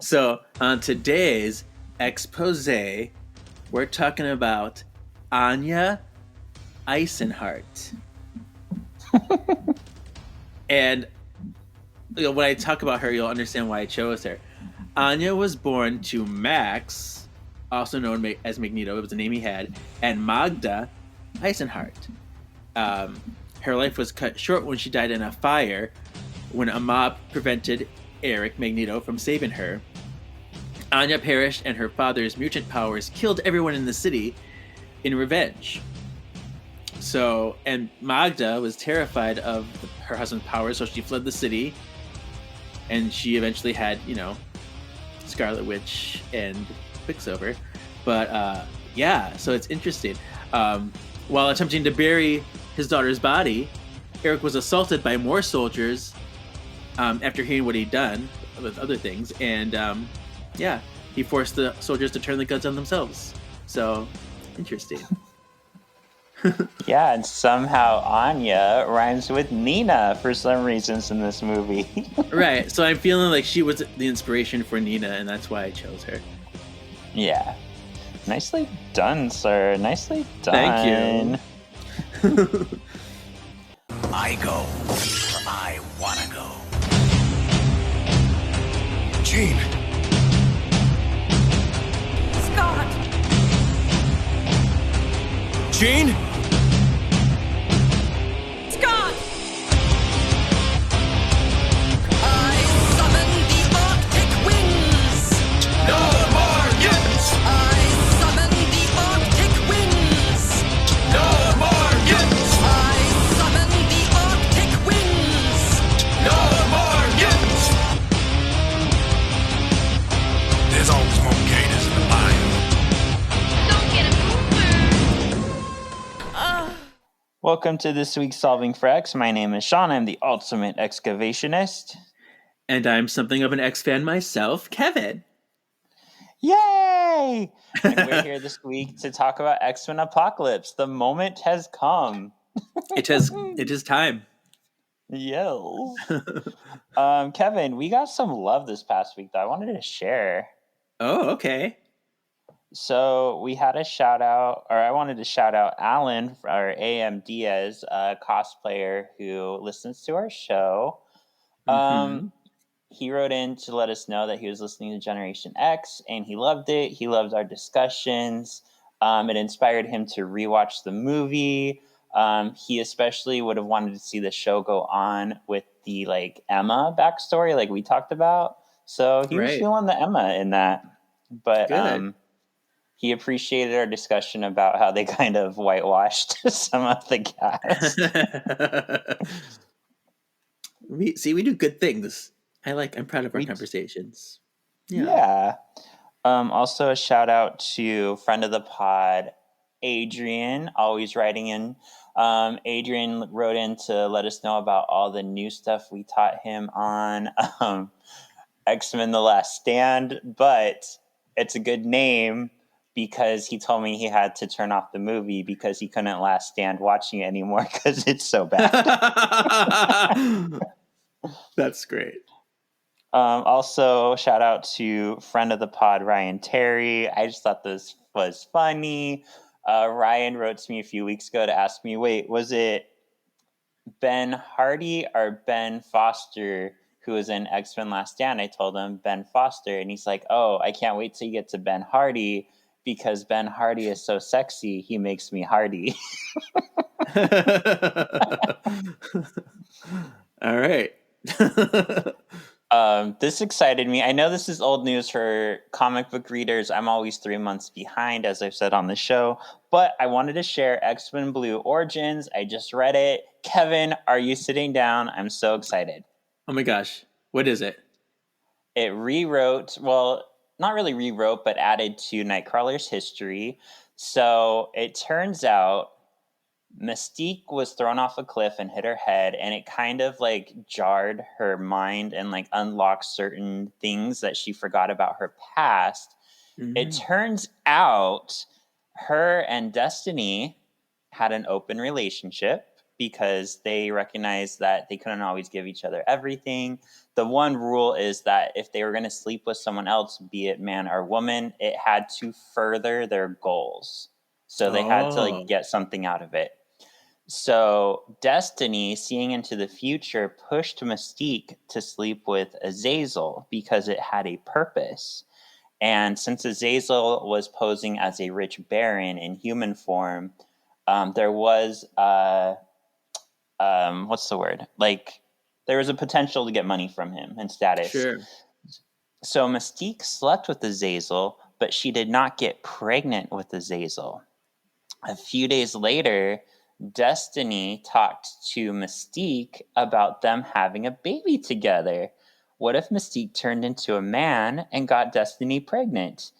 So on today's expose, we're talking about Anya Eisenhart. And when I talk about her, you'll understand why I chose her. Anya was born to Max, also known as Magneto, it was the name he had, and Magda Eisenhart. Her life was cut short when she died in a fire when a mob prevented Eric Magneto from saving her. Anya perished, and her father's mutant powers killed everyone in the city in revenge. So, and Magda was terrified of her husband's powers, so she fled the city, and she eventually had, Scarlet Witch and Quicksilver. But yeah, so it's interesting. While attempting to bury his daughter's body, Eric was assaulted by more soldiers after hearing what he'd done with other things, and yeah, he forced the soldiers to turn the guns on themselves. So, interesting. Yeah, and somehow Anya rhymes with Nina for some reasons in this movie. Right, so I'm feeling like she was the inspiration for Nina, and that's why I chose her. Yeah. Nicely done, sir. Nicely done. Thank you. I go where I want to go. Jean. Scott! Jean? Scott! I summon the Arctic winds! No more mutants! I summon the Arctic winds! No more mutants! I summon the Arctic winds! No more mutants! There's always more gators in the bayou. Don't get a Welcome to this week's Solving for X. My name is Shawn. I'm the ultimate excavationist. And I'm something of an X fan myself, Kevin. Yay! And we're here this week to talk about X-Men Apocalypse. The moment has come. It is time. Yes. Kevin, we got some love this past week that I wanted to share. Oh, okay. So we had a shout out, or I wanted to shout out Alan, our AM Diaz, a cosplayer who listens to our show. He wrote in to let us know that he was listening to Generation X and he loved it. He loved our discussions. It inspired him to rewatch the movie. He especially would have wanted to see the show go on with the Emma backstory, like we talked about. So he was feeling the Emma in that. But he appreciated our discussion about how they kind of whitewashed some of the cast. We do good things. I'm proud of our conversations. Yeah. Also a shout out to friend of the pod, Adrian, always writing in. Adrian wrote in to let us know about all the new stuff we taught him on X-Men The Last Stand, but it's a good name because he told me he had to turn off the movie because he couldn't last stand watching it anymore because it's so bad. That's great. Also, shout out to friend of the pod, Ryan Terry. I just thought this was funny. Ryan wrote to me a few weeks ago to ask me, wait, was it Ben Hardy or Ben Foster who was in X-Men Last Stand? I told him Ben Foster, and he's like, oh, I can't wait till you get to Ben Hardy because Ben Hardy is so sexy, he makes me hardy. All right. This excited me. I know this is old news for comic book readers. I'm always 3 months behind, as I've said on the show, but I wanted to share X-Men Blue Origins. I just read it. Kevin, are you sitting down? I'm so excited. Oh my gosh. What is it? It rewrote, well, not really rewrote, but added to Nightcrawler's history. So it turns out Mystique was thrown off a cliff and hit her head, and it kind of jarred her mind and unlocked certain things that she forgot about her past. Mm-hmm. It turns out her and Destiny had an open relationship. because they recognized that they couldn't always give each other everything. The one rule is that if they were going to sleep with someone else, be it man or woman, it had to further their goals. So they had to Oh. get something out of it. So Destiny, seeing into the future, pushed Mystique to sleep with Azazel because it had a purpose. And since Azazel was posing as a rich baron in human form, there was what's the word? Like, there was a potential to get money from him and status. Sure. So Mystique slept with Azazel, but she did not get pregnant with Azazel. A few days later, Destiny talked to Mystique about them having a baby together. What if Mystique turned into a man and got Destiny pregnant?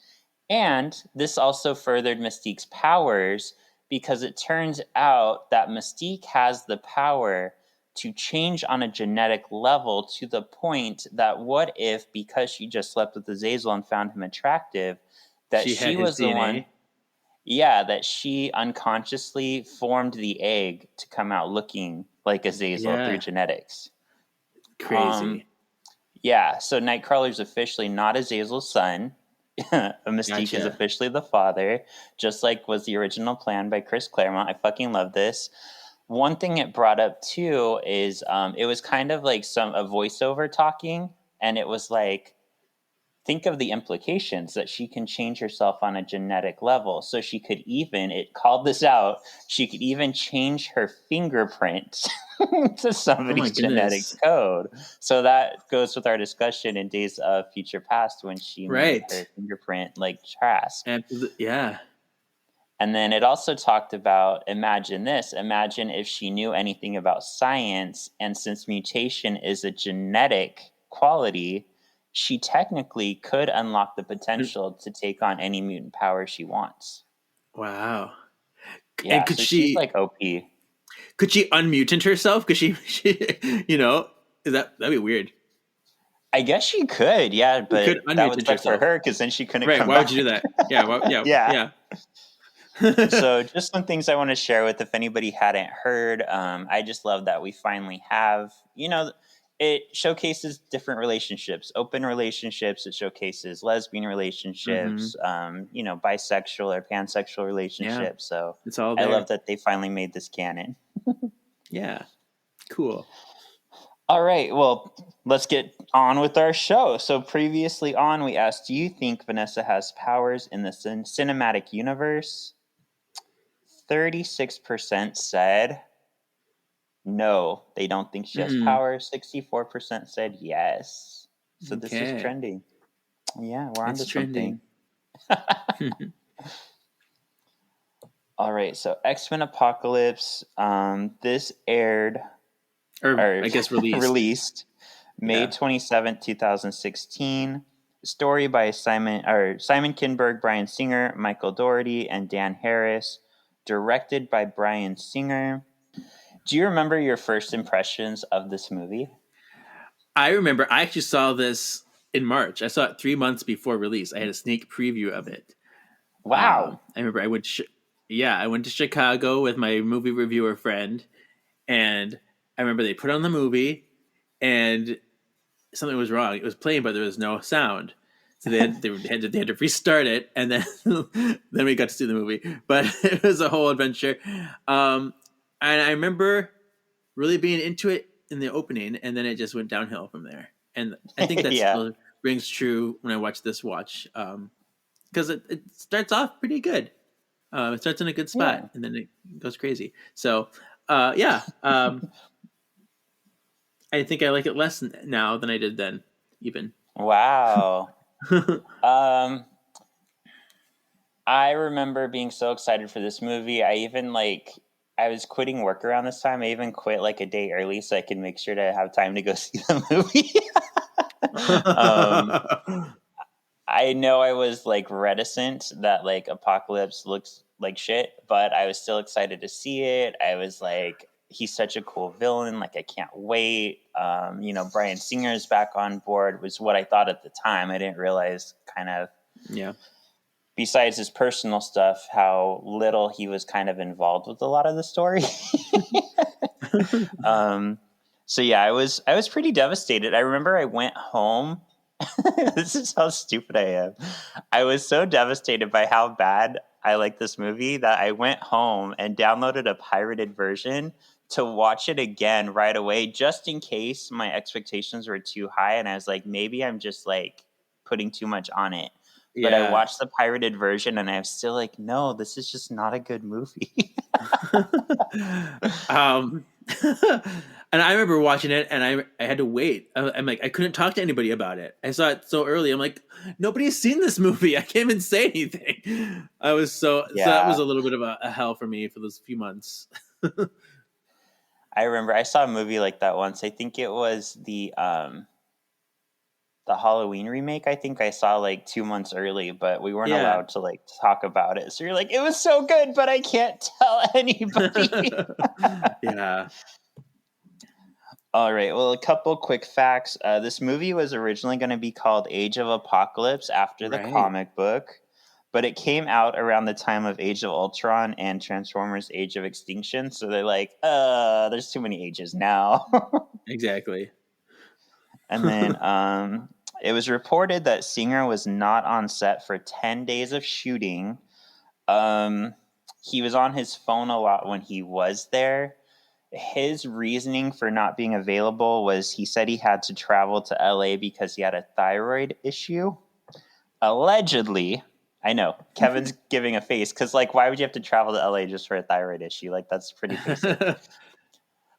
And this also furthered Mystique's powers because it turns out that Mystique has the power to change on a genetic level to the point that what if, because she just slept with Azazel and found him attractive, that She had she his was the one, DNA. that she unconsciously formed the egg to come out looking like Azazel through Yeah. genetics. Crazy. So Nightcrawler's officially not Azazel's son. Mystique is Gotcha. officially the father, just like was the original plan by Chris Claremont. I fucking love this. One thing it brought up too is it was kind of like a voiceover talking, and it was like, think of the implications that she can change herself on a genetic level. So she could even, it called this out, she could even change her fingerprint to Oh somebody's my genetic goodness. code. So that goes with our discussion in Days of Future Past when she made her Right. fingerprint like Trask. Yeah. And then it also talked about, imagine this, imagine if she knew anything about science, and since mutation is a genetic quality, she technically could unlock the potential to take on any mutant power she wants. Wow. And Yeah, could so she's she like OP. unmutant herself? Could she that'd be weird. I guess she could, yeah, She could but that would unmutant suck for herself. her because then she couldn't Right. come Why would you back. do that? Yeah. Well, yeah. Yeah. Yeah. So just some things I want to share with if anybody hadn't heard. I just love that we finally have, it showcases different relationships, open relationships. It showcases lesbian relationships, bisexual or pansexual Yeah. relationships. So It's all I there. love that they finally made this canon. Yeah. Cool. All right, well, let's get on with our show. So previously on, we asked, do you think Vanessa has powers in the cinematic universe? 36% said no, they don't think she has Mm. power. 64% said yes. So this is Okay. trending. Yeah, we're onto It's something. trending. All right, so X-Men Apocalypse. This aired Or or I guess released. released May Yeah. 27th, 2016. Story by Simon Kinberg, Bryan Singer, Michael Dougherty, and Dan Harris. Directed by Bryan Singer. Do you remember your first impressions of this movie? I remember I actually saw this in March. I saw it 3 months before release. I had a sneak preview of it. Wow. I remember I went to Chicago with my movie reviewer friend, and I remember they put on the movie, and something was wrong. It was playing, but there was no sound. So they had to restart it, and then then we got to see the movie. But it was a whole adventure. And I remember really being into it in the opening, and then it just went downhill from there. And I think that Yeah. still rings true when I watch this because it starts off pretty good. It starts in a good spot, Yeah. and then it goes crazy. So, yeah. I think I like it less now than I did then, even. Wow. I remember being so excited for this movie. I was quitting work around this time. I even quit like a day early so I could make sure to have time to go see the movie. I know I was like reticent that like Apocalypse looks like shit, but I was still excited to see it. I was like, he's such a cool villain. Like, I can't wait. Bryan Singer's back on board was what I thought at the time. I didn't realize kind of Yeah. besides his personal stuff, how little he was kind of involved with a lot of the story. So yeah, I was pretty devastated. I remember I went home. This is how stupid I am. I was so devastated by how bad I like this movie that I went home and downloaded a pirated version to watch it again right away, just in case my expectations were too high. And I was like, maybe I'm just like putting too much on it. But I Yeah. watched the pirated version and I'm still like, no, this is just not a good movie. um, and I remember watching it, and I had to wait. I'm like, I couldn't talk to anybody about it. I saw it so early. I'm like, nobody's seen this movie. I can't even say anything. I was so that was Yeah. a little bit of a hell for me for those few months. I remember I saw a movie like that once. I think it was the Halloween remake. I think I saw like 2 months early, but we weren't Yeah. allowed to like talk about it. So you're like, it was so good, but I can't tell anybody. Yeah. All right. Well, a couple quick facts. This movie was originally going to be called Age of Apocalypse after the Right. comic book, but it came out around the time of Age of Ultron and Transformers Age of Extinction. So they're like, there's too many ages now. Exactly. And then it was reported that Singer was not on set for 10 days of shooting. He was on his phone a lot when he was there. His reasoning for not being available was he said he had to travel to LA because he had a thyroid issue. Allegedly, I know Kevin's giving a face because, like, why would you have to travel to LA just for a thyroid issue? Like, that's pretty basic.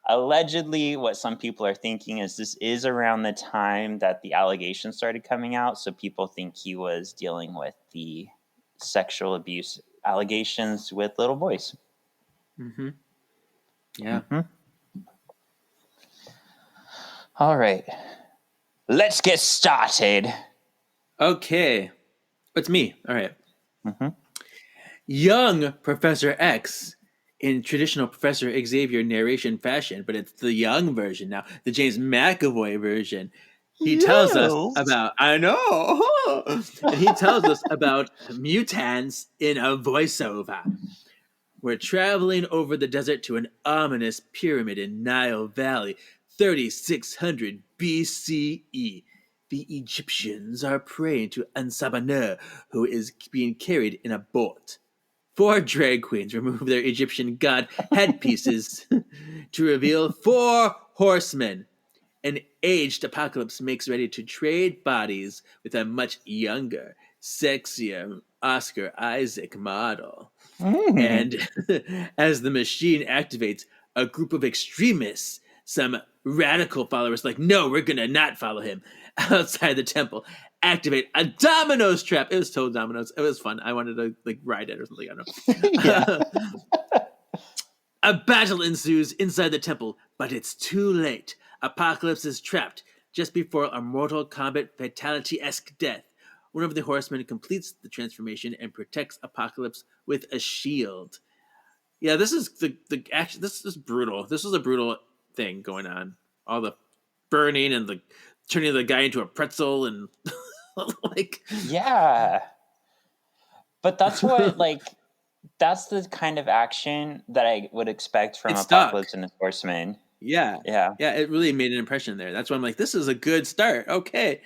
Allegedly, what some people are thinking is this is around the time that the allegations started coming out. So people think he was dealing with the sexual abuse allegations with little boys. Mm-hmm. Yeah. Mm-hmm. All right. Let's get started. Okay. It's me. All right. Mm-hmm. Young Professor X in traditional Professor Xavier narration fashion, but it's the young version now, the James McAvoy version. He tells us about, I know, and he tells us about mutants in a voiceover. We're traveling over the desert to an ominous pyramid in Nile Valley, 3600 BCE. The Egyptians are praying to Ansabanur, who is being carried in a boat. 4 drag queens remove their Egyptian god headpieces to reveal 4 horsemen. An aged Apocalypse makes ready to trade bodies with a much younger, sexier Oscar Isaac model. And as the machine activates, a group of extremists, some radical followers, like, no, we're gonna not follow him, outside the temple, activate a dominoes trap. It was total dominoes. It was fun. I wanted to like ride it or something. I don't know. A battle ensues inside the temple, but it's too late. Apocalypse is trapped just before a Mortal Kombat fatality-esque death. One of the horsemen completes the transformation and protects Apocalypse with a shield. Yeah, this is the action. This is brutal. This was a brutal thing going on. All the burning and the turning the guy into a pretzel and like Yeah. But that's what, like, that's the kind of action that I would expect from It stuck. Apocalypse and his Horsemen. Yeah. Yeah. Yeah, it really made an impression there. That's why I'm like, this is a good start. Okay.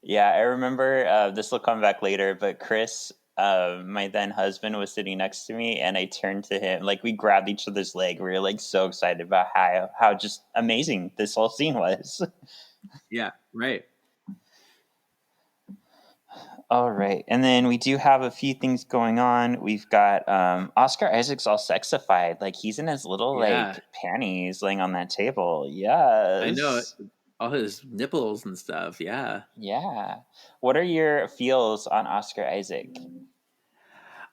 Yeah, I remember this will come back later, but Chris, my then husband, was sitting next to me, and I turned to him, like we grabbed each other's leg. We were like so excited about how just amazing this whole scene was. Yeah, right. All right, and then we do have a few things going on. We've got Oscar Isaac's all sexified, like he's in his little like panties laying on that table. Yes, I know. All his nipples and stuff. Yeah. Yeah. What are your feels on Oscar Isaac?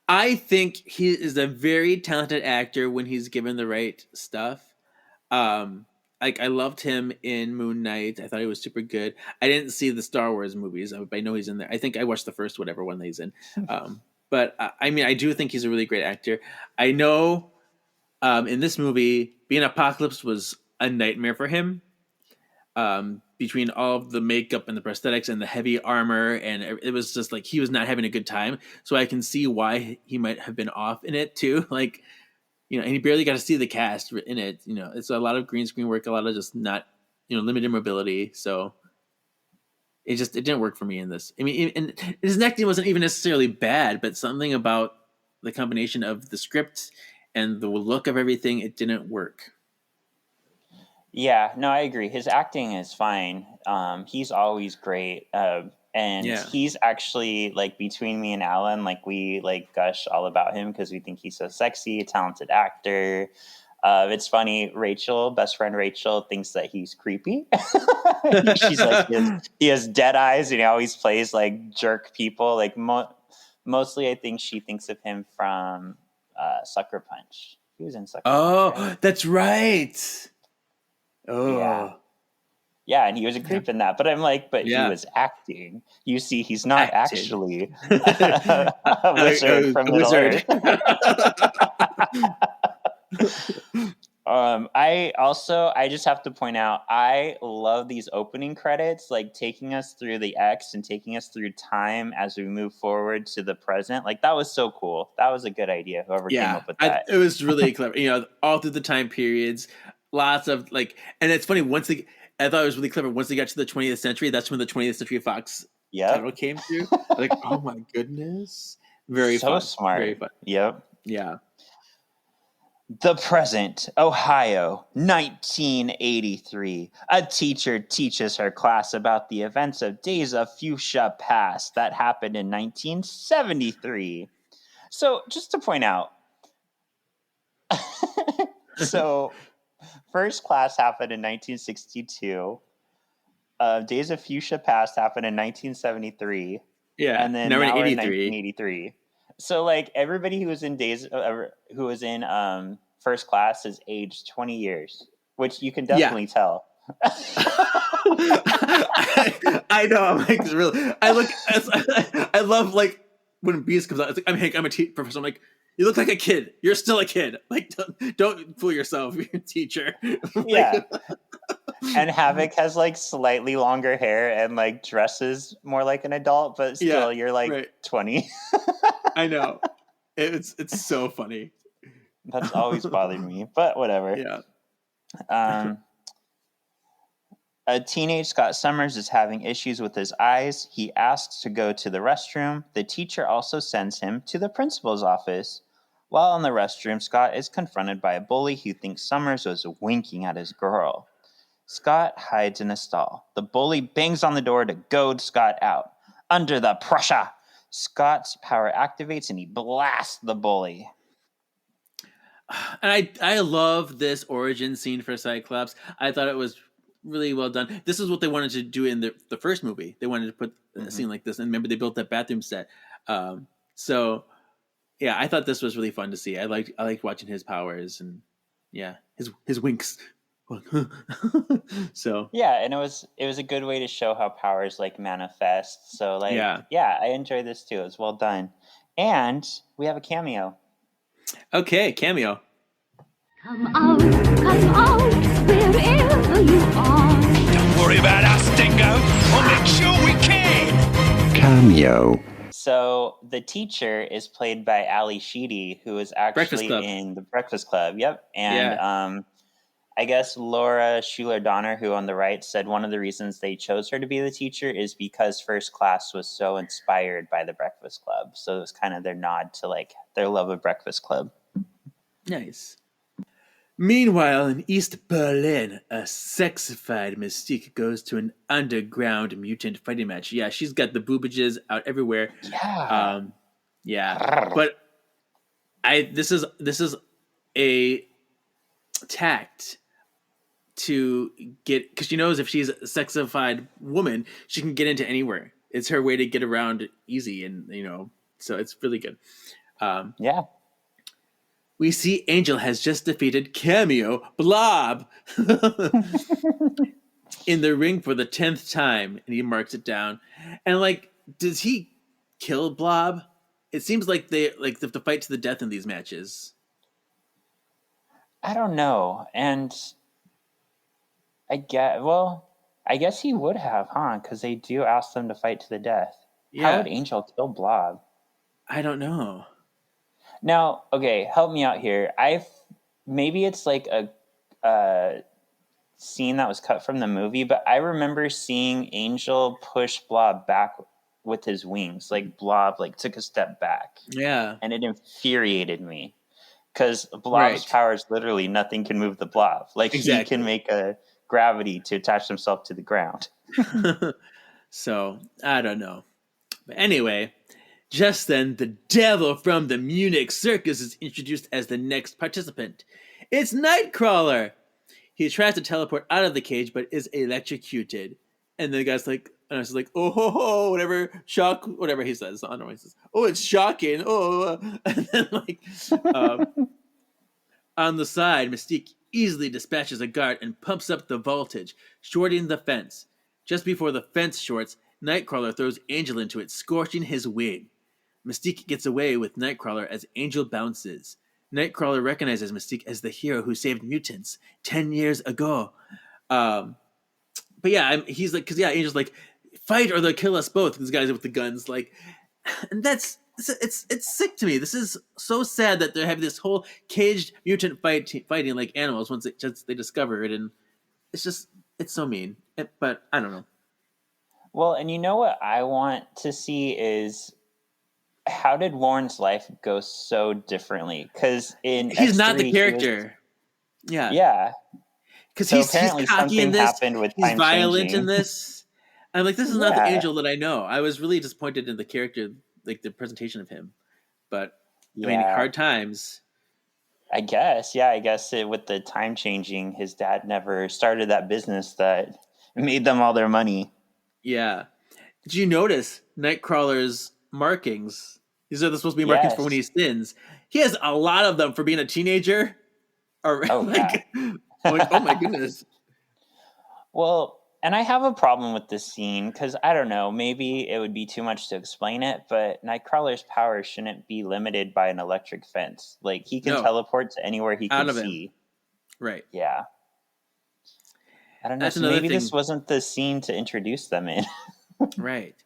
I think he is a very talented actor when he's given the right stuff. Like I loved him in Moon Knight. I thought he was super good. I didn't see the Star Wars movies, but I know he's in there. I think I watched the first whatever one that he's in. But I mean, I do think he's a really great actor. I know in this movie, being Apocalypse was a nightmare for him. between all of the makeup and the prosthetics and the heavy armor, and it was just like he was not having a good time. So I can see why he might have been off in it too. Like, and he barely got to see the cast in it. It's a lot of green screen work, a lot of just not, limited mobility. So it didn't work for me in this. I mean, and his acting wasn't even necessarily bad, but something about the combination of the script and the look of everything, it didn't work. Yeah, no, I agree. His acting is fine. He's always great. And he's actually, like, between me and Alan, like, we, like, gush all about him because we think he's so sexy, a talented actor. It's funny, best friend Rachel, thinks that he's creepy. She's like, he has dead eyes and he always plays, like, jerk people. Like, mostly I think she thinks of him from Sucker Punch. He was in Sucker Punch, right? That's right. Oh. Yeah, and he was a creep in that. But I'm like, he was acting. You see, he's not actually a wizard from Middle Earth. I just have to point out, I love these opening credits, like taking us through the X and taking us through time as we move forward to the present. Like, that was so cool. That was a good idea, whoever came up with that. It was really clever. All through the time periods, lots of and it's funny, I thought it was really clever. Once they got to the 20th century, that's when the 20th Century Fox title came through. Like, oh my goodness. Very so fun. Smart. Very fun. Yep. Yeah. The present, Ohio, 1983. A teacher teaches her class about the events of Days of Fuchsia Past that happened in 1973. So, just to point out, first class happened in 1962. Days of Fuchsia Past happened in 1973. Yeah, and then now we're in 1983. So, like, everybody who was in first class is aged 20 years, which you can definitely tell. I know. I'm like, really. I love, like, when Beast comes out. It's like, I'm Hank. I'm a professor. I'm like, you look like a kid. You're still a kid. Like, don't fool yourself. You're a teacher. Yeah. And Havoc has, like, slightly longer hair and, like, dresses more like an adult, but still, you're like 20. I know. It's so funny. That's always bothered me, but whatever. Yeah. A teenage Scott Summers is having issues with his eyes. He asks to go to the restroom. The teacher also sends him to the principal's office. While in the restroom, Scott is confronted by a bully who thinks Summers was winking at his girl. Scott hides in a stall. The bully bangs on the door to goad Scott out. Under the pressure, Scott's power activates and he blasts the bully. And I love this origin scene for Cyclops. I thought it was really well done. This is what they wanted to do in the first movie. They wanted to put a scene like this. And remember, they built that bathroom set. So, yeah, I thought this was really fun to see. I liked watching his powers and, yeah, his winks. So yeah, and it was a good way to show how powers, like, manifest. So, like, yeah, I enjoyed this too. It was well done. And we have a cameo. Okay, cameo. Come out, wherever you are. Don't worry about us, Dingo. We'll make sure we can. Cameo. So the teacher is played by Ali Sheedy, who is actually in the Breakfast Club. Yep. And I guess Laura Schuler-Donner, who on the right, said one of the reasons they chose her to be the teacher is because First Class was so inspired by the Breakfast Club. So it was kind of their nod to, like, their love of Breakfast Club. Nice. Meanwhile, in East Berlin, a sexified Mystique goes to an underground mutant fighting match. Yeah, she's got the boobages out everywhere. Yeah. But this is a tact to get, because she knows if she's a sexified woman, she can get into anywhere. It's her way to get around easy, and so it's really good. Yeah. We see Angel has just defeated Cameo Blob in the ring for the 10th time, and he marks it down. And, like, does he kill Blob? It seems like they have to fight to the death in these matches. I don't know. And I get, I guess he would have, huh? Because they do ask them to fight to the death. How Yeah, would Angel kill Blob? I don't know. Now, okay, help me out here. Maybe it's like a scene that was cut from the movie, but I remember seeing Angel push Blob back with his wings. Like Blob like took a step back, Yeah, and it infuriated me because Blob's right. power is literally nothing can move the Blob. Like he can Exactly. make a gravity to attach himself to the ground. So I don't know. But anyway, just then the devil from the Munich circus is introduced as the next participant. It's Nightcrawler. He tries to teleport out of the cage, but is electrocuted. And the guy's like, and I was like, oh ho ho, whatever, shock, whatever he says. I don't know what he says. Oh, it's shocking. Oh, and then like, um, on the side, Mystique easily dispatches a guard and pumps up the voltage, shorting the fence. Just before the fence shorts, Nightcrawler throws Angel into it, scorching his wing. Mystique gets away with Nightcrawler as Angel bounces. Nightcrawler recognizes Mystique as the hero who saved mutants 10 years ago. But yeah, he's like, because yeah, Angel's like, fight or they'll kill us both. These guys with the guns, like, and it's sick to me. This is so sad that they have this whole caged mutant fighting like animals once they discover it, and it's so mean. But I don't know. Well, and you know what I want to see is how did Warren's life go so differently? Because in He's not the X3, character. yeah. Because So he's apparently cocky in something this. happened with He's time violent in changing. this. I'm like, this is not the Yeah, Angel that I know. I was really disappointed in the character, like the presentation of him. But I mean, yeah. hard times. I guess, yeah. I guess with the time changing, his dad never started that business that made them all their money. Yeah. Did you notice Nightcrawler's markings? These are supposed to be markings for when Yes. he sins. He has a lot of them for being a teenager. Or Oh yeah. like, oh my goodness. Well, and I have a problem with this scene because I don't know, maybe it would be too much to explain it, but Nightcrawler's power shouldn't be limited by an electric fence. Like he can No, teleport to anywhere he out can of him. see. Right. Yeah. I don't know. That's So another maybe thing. this wasn't the scene to introduce them in. Right.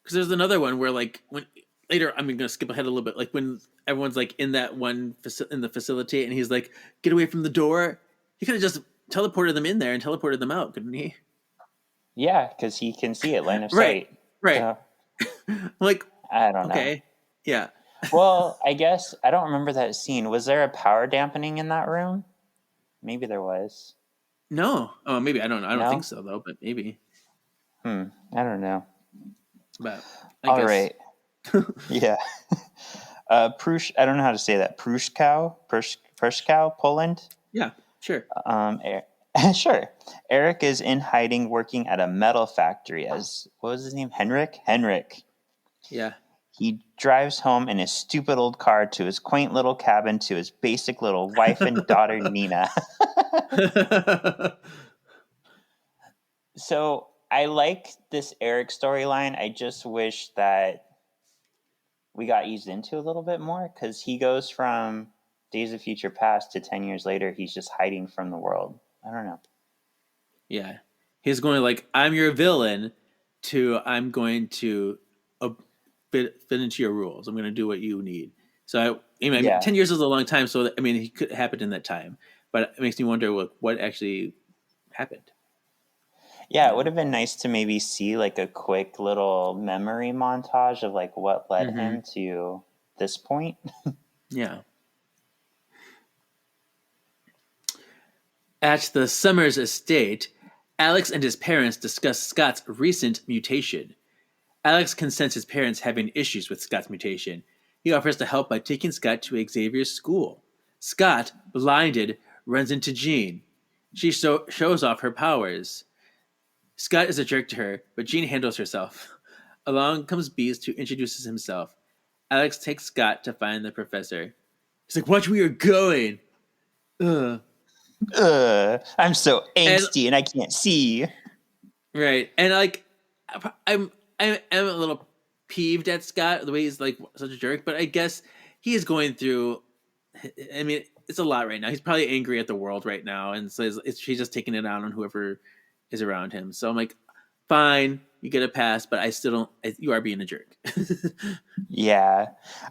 Because there's another one where like when later I'm gonna skip ahead a little bit. Like when everyone's like in that one in the facility, and he's like, "Get away from the door." He could have just teleported them in there and teleported them out, couldn't he? Yeah, because he can see it line of Right. sight. Right. So, Like, I don't know. okay, yeah. Well, I guess I don't remember that scene. Was there a power dampening in that room? Maybe there was. No. Oh, maybe I don't know. I don't No? think so though, but maybe. I don't know. But I All guess. right. Yeah. Prush, I don't know how to say that. Pruszkow, Poland. Yeah. Sure. Sure. Eric is in hiding, working at a metal factory as what was his name? Henrik. Yeah. He drives home in his stupid old car to his quaint little cabin to his basic little wife and daughter Nina. So I like this Eric storyline. I just wish that we got eased into a little bit more because he goes from Days of Future Past to 10 years later. He's just hiding from the world. I don't know. Yeah. He's going like, I'm your villain, to I'm going to fit into your rules. I'm going to do what you need. So, I mean, Yeah. 10 years is a long time. So, I mean, he could happen in that time. But it makes me wonder what actually happened. Yeah, it would have been nice to maybe see like a quick little memory montage of like what led him to this point. Yeah. At the Summers estate, Alex and his parents discuss Scott's recent mutation. Alex can sense his parents having issues with Scott's mutation. He offers to help by taking Scott to Xavier's school. Scott, blinded, runs into Jean. She shows off her powers. Scott is a jerk to her, but Jean handles herself. Along comes Beast, who introduces himself. Alex takes Scott to find the professor. He's like, "Watch where you're going." Ugh. I'm so angsty and I can't see. Right, and like, I'm a little peeved at Scott the way he's like such a jerk, but I guess he is going through. I mean, it's a lot right now. He's probably angry at the world right now, and so he's just taking it out on whoever is around him. So I'm like, fine, you get a pass, but I still don't. You are being a jerk. Yeah,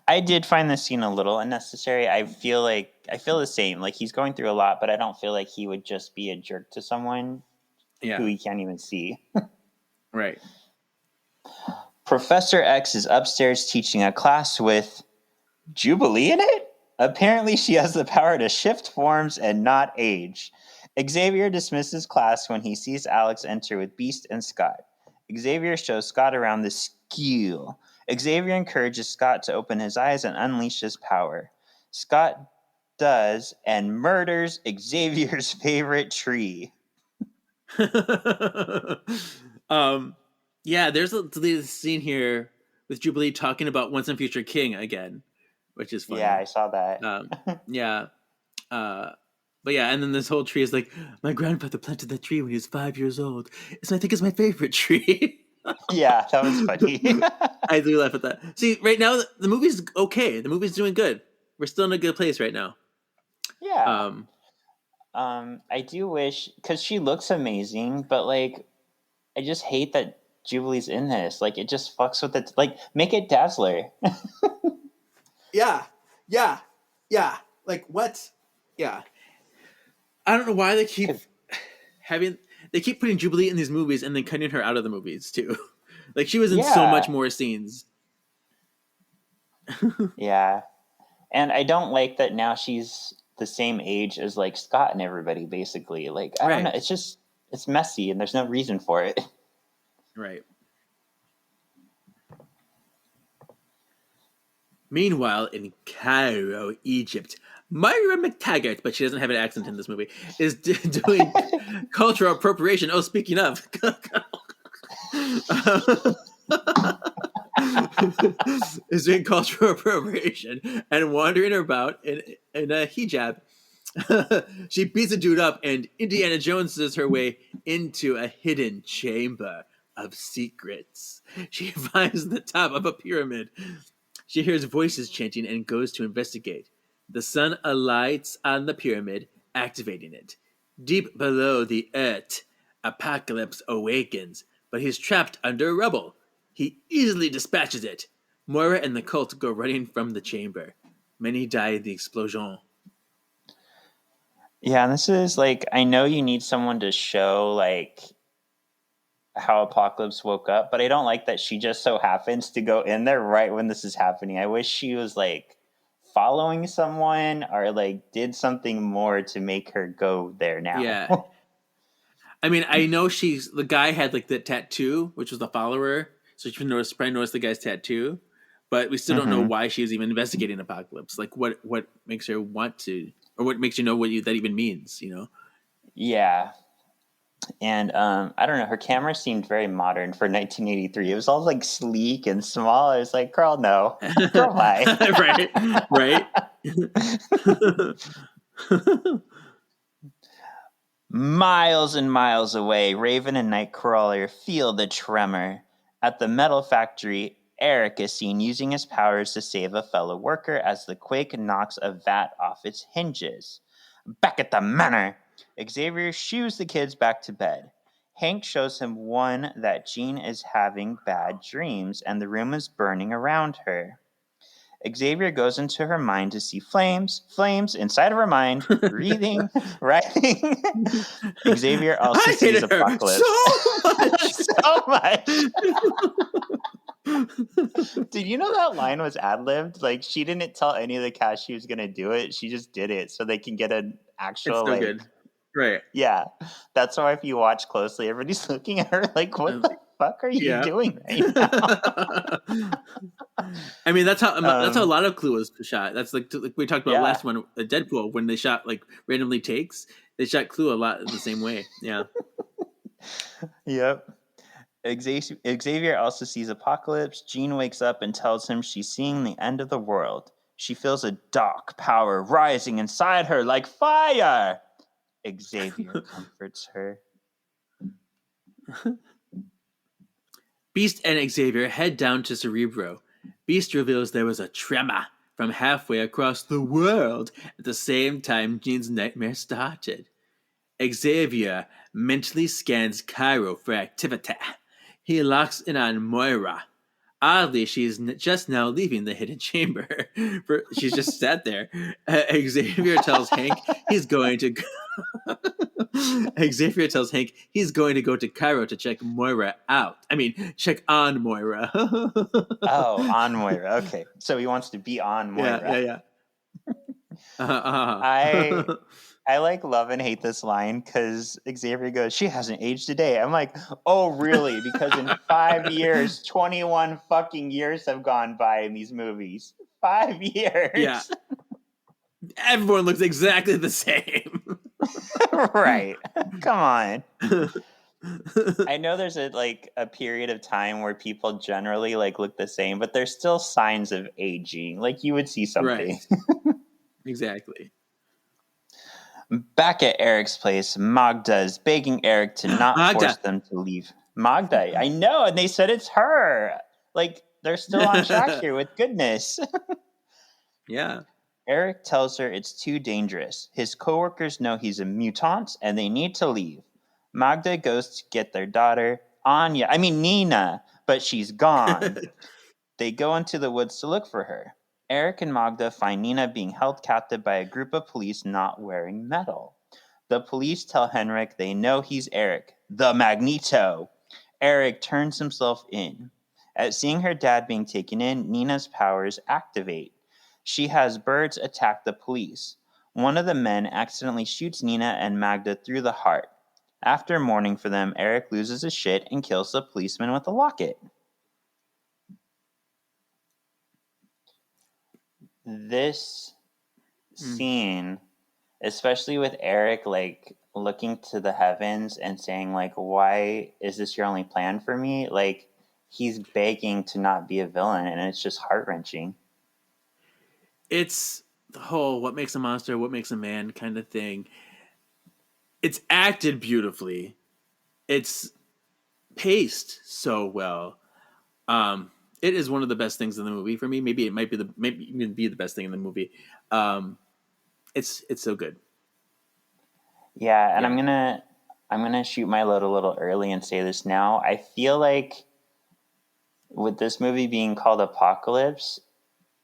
I did find this scene a little unnecessary. I feel the same. Like he's going through a lot, but I don't feel like he would just be a jerk to someone who Yeah, he can't even see. right. Professor X is upstairs teaching a class with Jubilee in it? Apparently, she has the power to shift forms and not age. Xavier dismisses class when he sees Alex enter with Beast and Scott. Xavier shows Scott around the skill. Xavier encourages Scott to open his eyes and unleash his power. Scott does and murders Xavier's favorite tree. Yeah, there's a deleted scene here with Jubilee talking about Once and Future King again, which is funny. Yeah, I saw that. Yeah. But yeah, and then this whole tree is like, my grandfather planted that tree when he was 5 years old. So I think it's my favorite tree. Yeah, that was funny. I do laugh at that. See, right now the movie's okay. The movie's doing good. We're still in a good place right now. Yeah. I do wish, because she looks amazing, but like, I just hate that Jubilee's in this. Like, it just fucks with it. Like, make it Dazzler. Yeah. Like what? Yeah. I don't know why they keep putting Jubilee in these movies and then cutting her out of the movies too. Like she was in so much more scenes. Yeah. And I don't like that now she's the same age as like Scott and everybody, basically. Like, I don't know. It's messy and there's no reason for it. Right. Meanwhile, in Cairo, Egypt, Myra McTaggart, but she doesn't have an accent in this movie, is doing cultural appropriation. Oh, speaking of. Is doing cultural appropriation and wandering about in a hijab. She beats a dude up and Indiana Joneses her way into a hidden chamber of secrets. She finds the top of a pyramid. She hears voices chanting and goes to investigate. The sun alights on the pyramid, activating it. Deep below the earth, Apocalypse awakens, but he's trapped under rubble. He easily dispatches it. Moira and the cult go running from the chamber. Many die in the explosion. Yeah, this is like, I know you need someone to show like how Apocalypse woke up, but I don't like that she just so happens to go in there right when this is happening. I wish she was like following someone or like did something more to make her go there now. Yeah. I mean, I know the guy had like that tattoo, which was the follower, so you can probably notice the guy's tattoo, but we still don't know why she was even investigating Apocalypse. Like what makes her want to, or what makes you know that even means, you know? Yeah. And I don't know, her camera seemed very modern for 1983. It was all like sleek and small. I was like, girl, no. Girl, why? right. Miles and miles away, Raven and Nightcrawler feel the tremor. At the metal factory, Eric is seen using his powers to save a fellow worker as the quake knocks a vat off its hinges. Back at the manor, Xavier shoos the kids back to bed. Hank shows him one that Jean is having bad dreams and the room is burning around her. Xavier goes into her mind to see flames inside of her mind, breathing, writing. Xavier also sees Apocalypse. So much. Did you know that line was ad-libbed? Like, she didn't tell any of the cast she was going to do it. She just did it so they can get an actual, it's so good. Right. Yeah. That's why if you watch closely, everybody's looking at her like, what the fuck are you doing right now? I mean, that's how a lot of Clue was shot. That's like we talked about last one, Deadpool, when they shot like randomly takes. They shot Clue a lot the same way. Yeah. Yep. Xavier also sees Apocalypse. Jean wakes up and tells him she's seeing the end of the world. She feels a dark power rising inside her like fire. Xavier comforts her. Beast and Xavier head down to Cerebro. Beast reveals there was a tremor from halfway across the world at the same time Jean's nightmare started. Xavier mentally scans Cairo for activity. He locks in on Moira. Oddly, she's just now leaving the hidden chamber. She's just sat there. Xavier tells Hank he's going to. Xavier tells Hank he's going to go to Cairo to check Moira out. I mean, check on Moira. Oh, on Moira. Okay, so he wants to be on Moira. Yeah. I like love and hate this line because Xavier goes, "She hasn't aged a day." I'm like, oh, really? Because in 5 years, 21 fucking years have gone by in these movies. 5 years. Yeah. Everyone looks exactly the same. Right. Come on. I know there's a period of time where people generally look the same, but there's still signs of aging. Like you would see something. Right. Exactly. Back at Eric's place, Magda is begging Eric to not force them to leave. Magda, I know, and they said it's her. They're still on track here with goodness. Yeah. Eric tells her it's too dangerous. His coworkers know he's a mutant, and they need to leave. Magda goes to get their daughter, Nina, but she's gone. They go into the woods to look for her. Eric and Magda find Nina being held captive by a group of police not wearing metal. The police tell Henrik they know he's Eric, the Magneto. Eric turns himself in. At seeing her dad being taken in, Nina's powers activate. She has birds attack the police. One of the men accidentally shoots Nina and Magda through the heart. After mourning for them, Eric loses his shit and kills the policeman with a locket. This scene, especially with Eric looking to the heavens and saying why is this your only plan for me? He's begging to not be a villain, and it's just heart-wrenching. It's the whole what makes a monster, what makes a man kind of thing. It's acted beautifully. It's paced so well. It is one of the best things in the movie for me. Maybe even be the best thing in the movie. It's so good. Yeah, and I'm gonna shoot my load a little early and say this now. I feel like with this movie being called Apocalypse,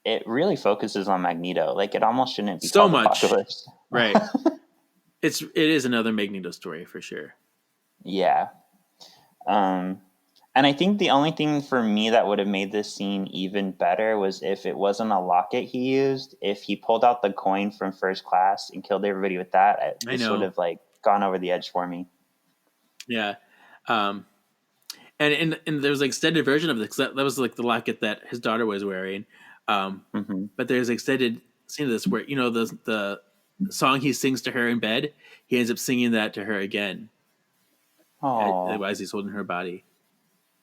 it really focuses on Magneto. It almost shouldn't be so called much. Apocalypse. Right. It is another Magneto story for sure. Yeah. And I think the only thing for me that would have made this scene even better was if it wasn't a locket he used. If he pulled out the coin from First Class and killed everybody with that, this would have gone over the edge for me. Yeah. And there was an extended version of this. That was the locket that his daughter was wearing. But there's an extended scene of this where, the song he sings to her in bed, he ends up singing that to her again. Oh, as he's holding her body.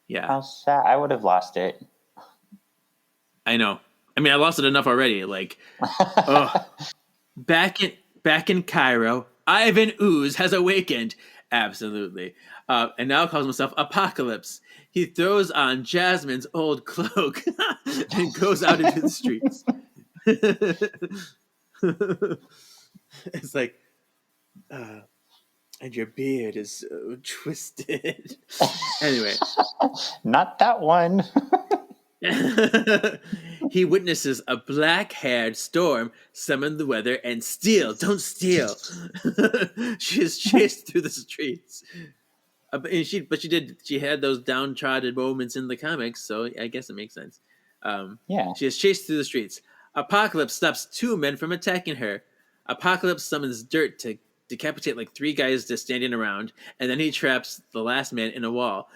Yeah. How sad. I would have lost it. I know. I mean, I lost it enough already. Back in Cairo, Ivan Ooze has awakened. Absolutely. And now calls himself Apocalypse. He throws on Jasmine's old cloak and goes out into the streets. It's and your beard is so twisted. Anyway. Not that one. He witnesses a black-haired storm summon the weather and steal. Don't steal. She is chased through the streets. She had those downtrodden moments in the comics, so I guess it makes sense. Yeah. She is chased through the streets. Apocalypse stops two men from attacking her. Apocalypse summons dirt to decapitate 3 guys just standing around, and then he traps the last man in a wall.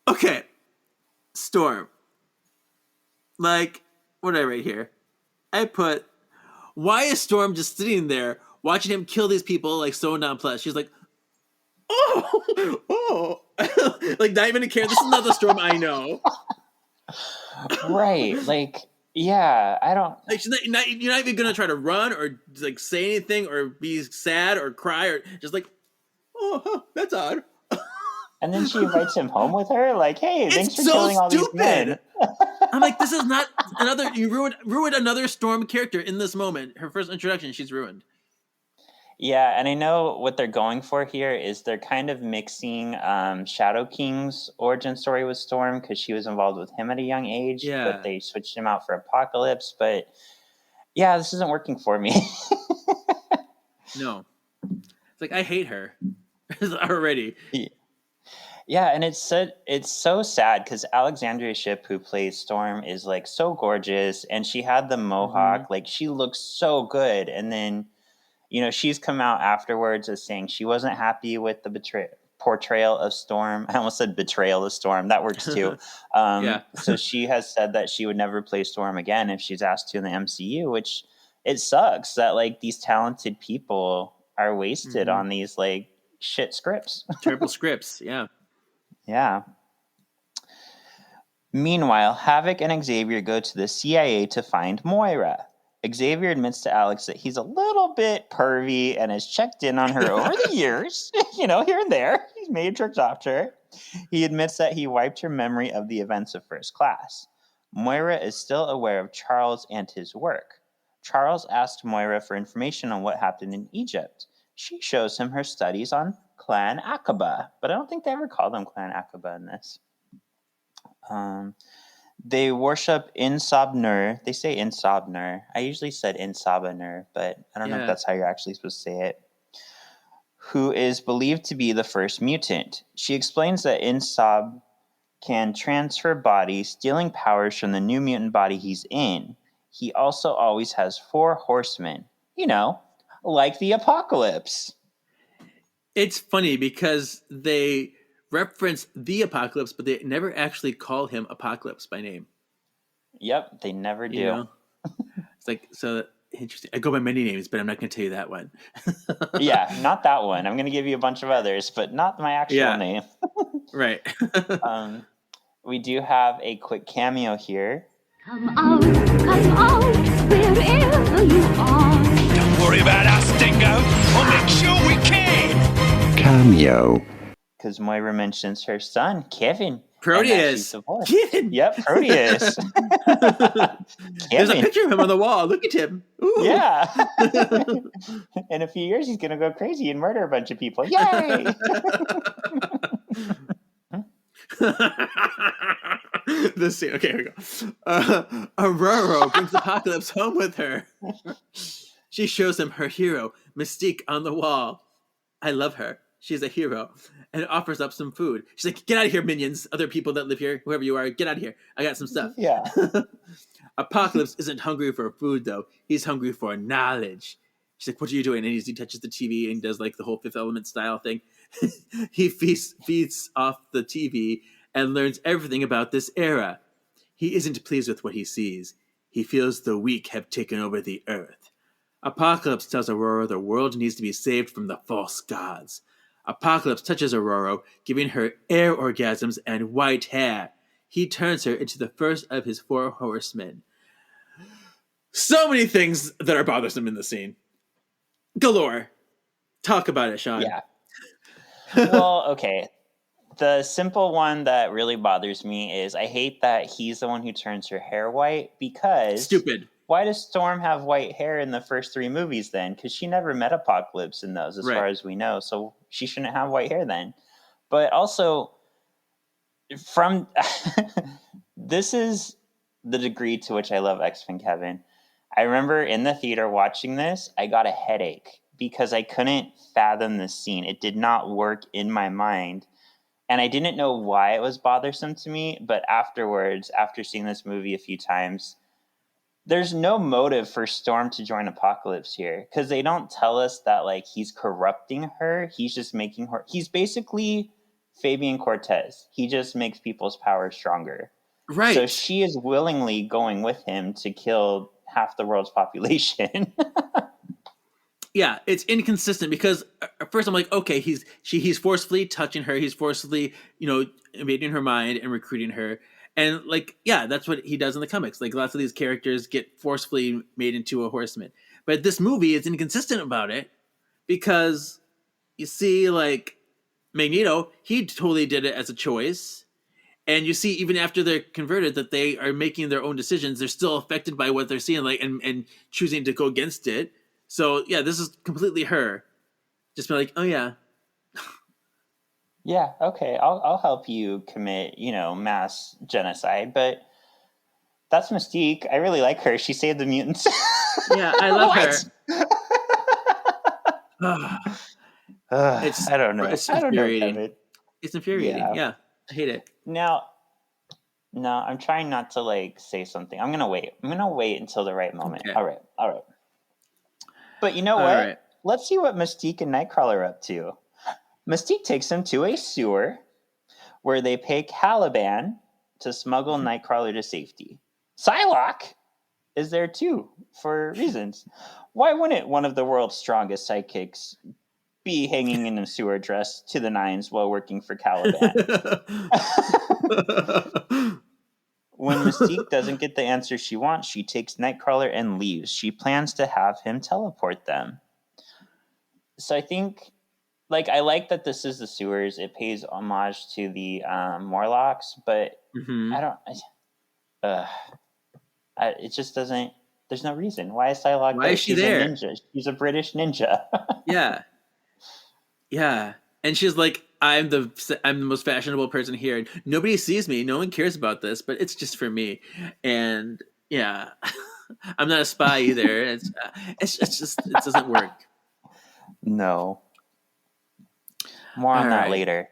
Okay, Storm. What did I write here? I put, why is Storm just sitting there watching him kill these people so nonplussed? She's oh, not even a care. This is not the Storm I know. Right, yeah, I don't. You're not even gonna try to run or say anything or be sad or cry or just oh, that's odd. And then she invites him home with her. Hey, thanks for killing all these men. I'm like, this is not another. You ruined another Storm character in this moment. Her first introduction, she's ruined. Yeah, and I know what they're going for here is they're kind of mixing Shadow King's origin story with Storm because she was involved with him at a young age, but they switched him out for Apocalypse. But yeah, this isn't working for me. No. It's like, I hate her already. Yeah, and it's so sad because Alexandria Shipp, who plays Storm, is like so gorgeous, and she had the mohawk. Like, she looks so good. And then, she's come out afterwards as saying she wasn't happy with the portrayal of Storm. I almost said betrayal of Storm. That works too. So she has said that she would never play Storm again if she's asked to in the MCU, which it sucks that like these talented people are wasted on these like shit scripts. Terrible scripts, yeah. Yeah. Meanwhile, Havoc and Xavier go to the CIA to find Moira. Xavier admits to Alex that he's a little bit pervy and has checked in on her over the years, here and there. He's made tricks off to her. He admits that he wiped her memory of the events of First Class. Moira is still aware of Charles and his work. Charles asked Moira for information on what happened in Egypt. She shows him her studies on Clan Aqaba, but I don't think they ever call them Clan Aqaba in this. They worship Insabnur. They say Insabnur. I usually said Insabanur, but I don't know if that's how you're actually supposed to say it. Who is believed to be the first mutant. She explains that Insab can transfer bodies, stealing powers from the new mutant body he's in. He also always has 4 horsemen. Like the Apocalypse. It's funny because they reference the Apocalypse, but they never actually call him Apocalypse by name. Yep, they never do. It's like, so interesting. I go by many names, but I'm not going to tell you that one. Yeah, not that one. I'm going to give you a bunch of others, but not my actual name. Right. We do have a quick cameo here. Come out, wherever you are. Don't worry about us, Dingo. We'll make sure we can. Cameo. Because Moira mentions her son, Kevin. Proteus. Kevin. Yep, Proteus. There's a picture of him on the wall. Look at him. Ooh. Yeah. In a few years, he's going to go crazy and murder a bunch of people. Yay! This scene. Okay, here we go. Aurora brings Apocalypse home with her. She shows him her hero, Mystique, on the wall. I love her. She's a hero. And offers up some food. She's like, get out of here, minions. Other people that live here, whoever you are, get out of here. I got some stuff. Yeah. Apocalypse isn't hungry for food, though. He's hungry for knowledge. She's like, what are you doing? And he touches the TV and does like the whole Fifth Element style thing. He feeds off the TV and learns everything about this era. He isn't pleased with what he sees. He feels the weak have taken over the earth. Apocalypse tells Aurora the world needs to be saved from the false gods. Apocalypse touches Aurora, giving her air orgasms and white hair. He turns her into the first of his 4 horsemen. So many things that are bothersome in the scene. Galore. Talk about it, Shawn. Yeah. Well, okay. The simple one that really bothers me is I hate that he's the one who turns her hair white because... Stupid. Why does Storm have white hair in the first 3 movies then? Because she never met Apocalypse in those as far as we know. So she shouldn't have white hair then. But also, from... this is the degree to which I love X-Men, Kevin. I remember in the theater watching this, I got a headache because I couldn't fathom this scene. It did not work in my mind. And I didn't know why it was bothersome to me. But afterwards, after seeing this movie a few times, there's no motive for Storm to join Apocalypse here. Because they don't tell us that like he's corrupting her. He's just making her... He's basically Fabian Cortez. He just makes people's power stronger. Right. So she is willingly going with him to kill half the world's population. Yeah, it's inconsistent because at first I'm like, okay, he's forcefully touching her, he's forcefully, invading her mind and recruiting her. And like, yeah, that's what he does in the comics. Like lots of these characters get forcefully made into a horseman. But this movie is inconsistent about it because you see like Magneto, he totally did it as a choice. And you see, even after they're converted, that they are making their own decisions. They're still affected by what they're seeing, like and choosing to go against it. So yeah, this is completely her. Just be like, oh yeah, Yeah, okay, I'll help you commit, mass genocide, but that's Mystique. I really like her. She saved the mutants. yeah, I love her. I don't know. It's I don't know, infuriating. Kevin. It's infuriating. Yeah, I hate it. Now, no, I'm trying not to say something. I'm gonna wait. I'm gonna wait until the right moment. Okay. All right. But you know All what? right. Let's see what Mystique and Nightcrawler are up to. Mystique takes them to a sewer where they pay Caliban to smuggle Nightcrawler to safety. Psylocke is there too, for reasons. Why wouldn't one of the world's strongest sidekicks be hanging in a sewer dress to the nines while working for Caliban? When Mystique doesn't get the answer she wants, she takes Nightcrawler and leaves. She plans to have him teleport them. So I think, I like that this is the sewers. It pays homage to the Morlocks, but it just doesn't. There's no reason. Why is Psylocke? Why is she there? A ninja. She's a British ninja. Yeah. And she's like, I'm the most fashionable person here. And nobody sees me. No one cares about this, but it's just for me. And yeah, I'm not a spy either. It's just it doesn't work. No. More on that later.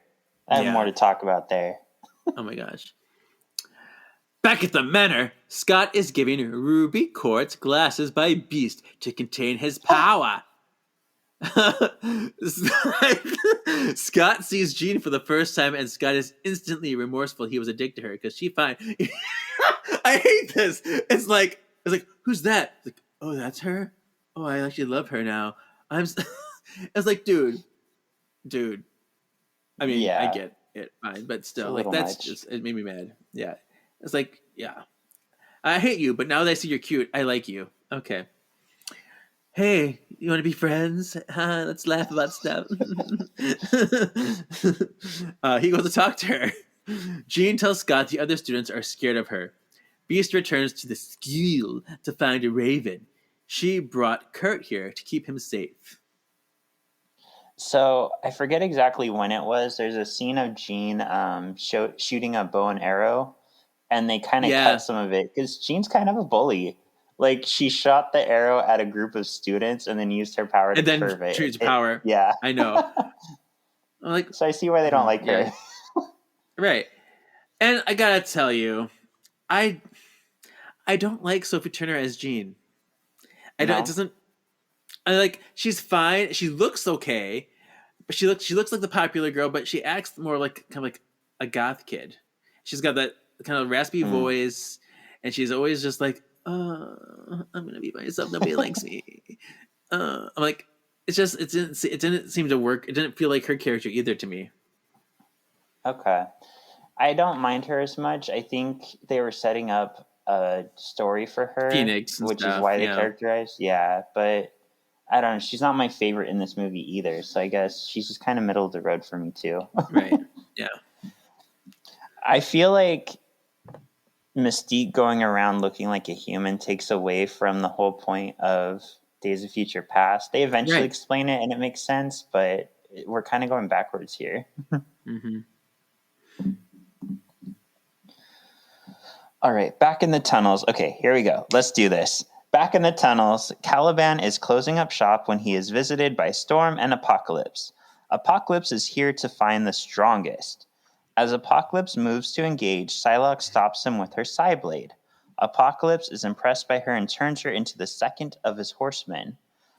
I have more to talk about there. Oh my gosh. Back at the manor, Scott is giving ruby quartz glasses by Beast to contain his power. Scott sees Jean for the first time, and Scott is instantly remorseful he was addicted to her because she I hate this. It's like, who's that? It's like, oh, that's her. Oh, I actually love her now. It's like, dude. I mean, I get it, fine, but still, it made me mad. Yeah, it's like, yeah, I hate you, but now that I see you're cute, I like you. Okay. Hey, you want to be friends? Let's laugh about stuff. He goes to talk to her. Jean tells Scott the other students are scared of her. Beast returns to the school to find a Raven. She brought Kurt here to keep him safe. So I forget exactly when it was. There's a scene of Jean shooting a bow and arrow, and they kind of cut some of it because Jean's kind of a bully. She shot the arrow at a group of students and then used her power to curve it. Choose power. Yeah, I know. So I see why they don't like her. Right. And I gotta tell you, I don't like Sophie Turner as Jean. It doesn't. She's fine. She looks okay, but she looks like the popular girl, but she acts more like a goth kid. She's got that kind of raspy voice, and she's always just like, I'm gonna be myself. Nobody likes me. I'm like, it didn't seem to work. It didn't feel like her character either to me. Okay, I don't mind her as much. I think they were setting up a story for her, Phoenix, which is why they characterized. Yeah, but I don't know. She's not my favorite in this movie either. So I guess she's just kind of middle of the road for me too. Right. Yeah. I feel like Mystique going around looking like a human takes away from the whole point of Days of Future Past. They eventually explain it and it makes sense, but we're kind of going backwards here. Mm-hmm. All right, back in the tunnels. Okay, here we go. Let's do this. Back in the tunnels, Caliban is closing up shop when he is visited by Storm and Apocalypse. Apocalypse is here to find the strongest. As Apocalypse moves to engage, Psylocke stops him with her Psyblade. Apocalypse is impressed by her and turns her into the second of his horsemen.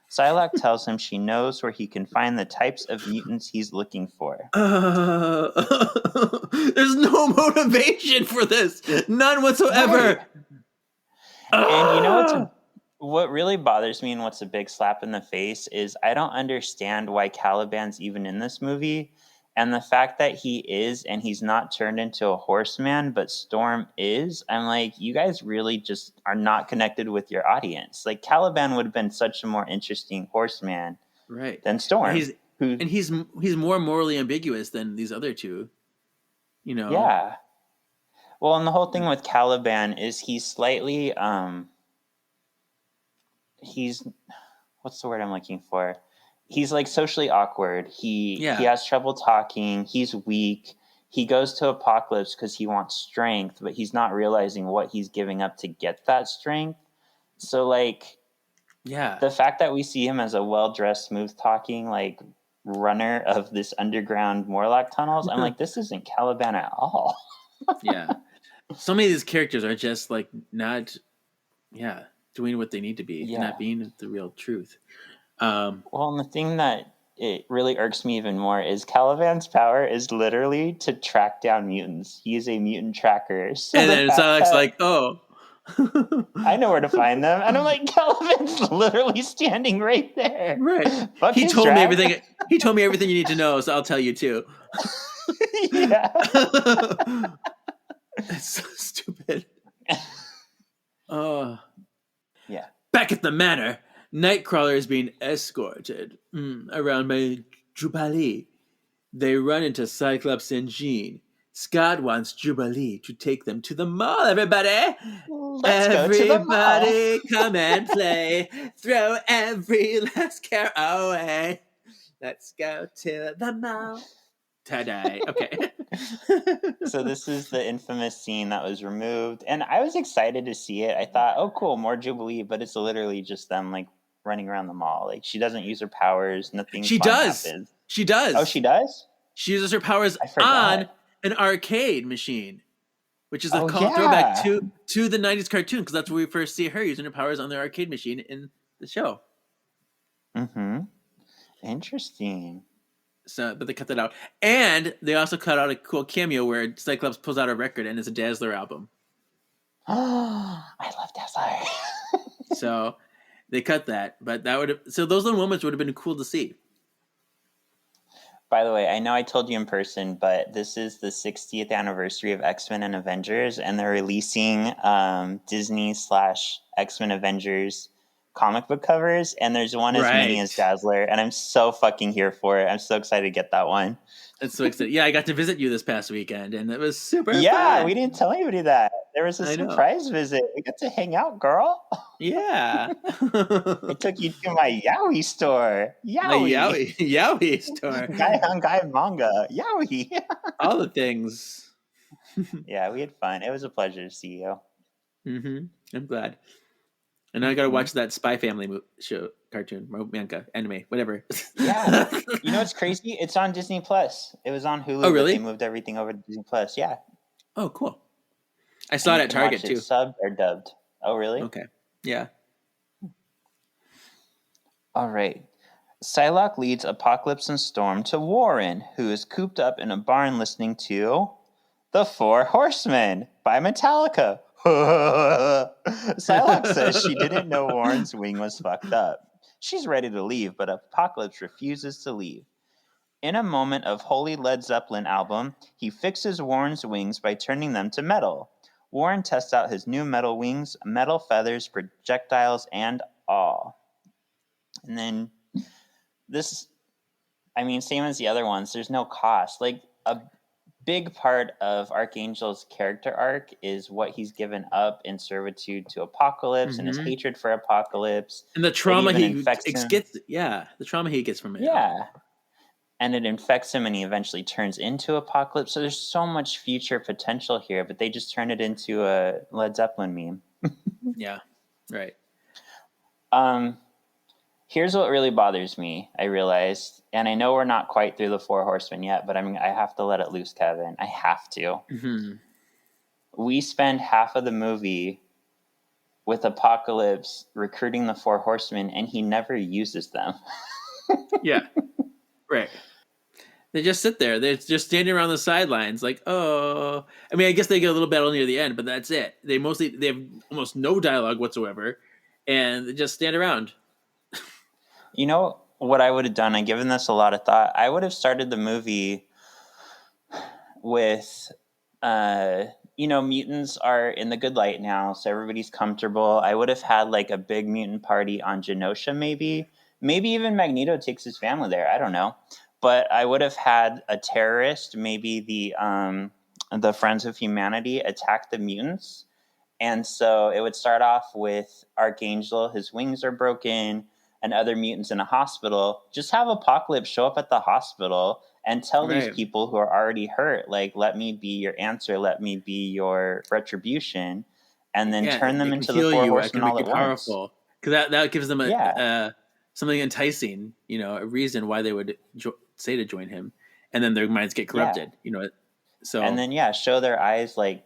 Psylocke tells him she knows where he can find the types of mutants he's looking for. There's no motivation for this. None whatsoever. Right. And you know what really bothers me and what's a big slap in the face is I don't understand why Caliban's even in this movie. And the fact that he is and he's not turned into a horseman, but Storm is, I'm like, you guys really just are not connected with your audience. Like, Caliban would have been such a more interesting horseman than Storm. He's more morally ambiguous than these other two. You know? Yeah. Well, and the whole thing with Caliban is he's slightly he's what's the word I'm looking for? He's like socially awkward. He has trouble talking. He's weak. He goes to Apocalypse because he wants strength, but he's not realizing what he's giving up to get that strength. So like, the fact that we see him as a well-dressed, smooth-talking like runner of this underground Morlock tunnels, I'm like, this isn't Caliban at all. Yeah. So many of these characters are just like not, doing what they need to be, not being the real truth. Well, and the thing that it really irks me even more is Caliban's power is literally to track down mutants. He is a mutant tracker. So and then Psylocke's like, oh. I know where to find them. And I'm like, Caliban's literally standing right there. Right. Fuck He told me drag. everything. He told me everything you need to know, so I'll tell you too. Yeah. It's so stupid. Oh. Yeah. Back at the manor, Nightcrawler is being escorted around by Jubilee. They run into Cyclops and Jean. Scott wants Jubilee to take them to the mall, everybody! Let's go to the mall. Everybody come and play. Throw every last care away. Let's go to the mall. Today. Okay. So this is the infamous scene that was removed. And I was excited to see it. I thought, oh, cool, more Jubilee. But it's literally just them, like, running around the mall. Like, she doesn't use her powers. Nothing She fun does. happens. She does. Oh, she does? She uses her powers on an arcade machine, which is a throwback to the 90s cartoon, because that's where we first see her using her powers on the arcade machine in the show. Mm-hmm. Interesting. So, but they cut that out. And they also cut out a cool cameo where Cyclops pulls out a record and it's a Dazzler album. Oh, I love Dazzler. So they cut that, but so those little moments would have been cool to see. By the way, I know I told you in person, but this is the 60th anniversary of X-Men and Avengers, and they're releasing Disney/X-Men Avengers comic book covers, and there's one as many as Dazzler, and I'm so fucking here for it. I'm so excited to get that one. It's so excited. Yeah, I got to visit you this past weekend, and it was super fun. We didn't tell anybody that. There was a surprise visit. We got to hang out, girl. Yeah. I took you to my Yowie store. Yowie store. Guy on Guy manga. Yowie. All the things. Yeah, we had fun. It was a pleasure to see you. Mm-hmm. I'm glad. And now I got to watch that Spy Family show, cartoon, manga, anime, whatever. Yeah. You know what's crazy? It's on Disney Plus. It was on Hulu. Oh, really? But they moved everything over to Disney Plus. Yeah. Oh, cool. I saw it at Target, too. Subbed or dubbed? Oh, really? Okay. Yeah. All right. Psylocke leads Apocalypse and Storm to Warren, who is cooped up in a barn listening to The Four Horsemen by Metallica. Psylocke says she didn't know Warren's wing was fucked up. She's ready to leave, but Apocalypse refuses to leave. In a moment of Holy Led Zeppelin album, he fixes Warren's wings by turning them to metal. Warren tests out his new metal wings, metal feathers, projectiles, and all. And then this, I mean, same as the other ones, there's no cost. Like, a big part of Archangel's character arc is what he's given up in servitude to Apocalypse and his hatred for Apocalypse. And the trauma he gets. Yeah, the trauma he gets from it. Yeah. And it infects him and he eventually turns into Apocalypse. So there's so much future potential here, but they just turn it into a Led Zeppelin meme. Yeah, right. Here's what really bothers me, I realized. And I know we're not quite through the Four Horsemen yet, but I have to let it loose, Kevin. I have to. Mm-hmm. We spend half of the movie with Apocalypse recruiting the Four Horsemen, and he never uses them. Yeah, right. They just sit there. They're just standing around the sidelines like, oh. I mean, I guess they get a little battle near the end, but that's it. They have almost no dialogue whatsoever, and they just stand around. You know what I would have done? I've given this a lot of thought. I would have started the movie with, mutants are in the good light now, so everybody's comfortable. I would have had like a big mutant party on Genosha, maybe. Maybe even Magneto takes his family there. I don't know. But I would have had a terrorist, maybe the the Friends of Humanity attack the mutants. And so it would start off with Archangel, his wings are broken, and other mutants in a hospital. Just have Apocalypse show up at the hospital and tell these people who are already hurt, like, let me be your answer, let me be your retribution, and then turn them into the Four Horsemen all at once. Because that gives them something enticing, a reason why they would say to join him, and then their minds get corrupted, So and then show their eyes like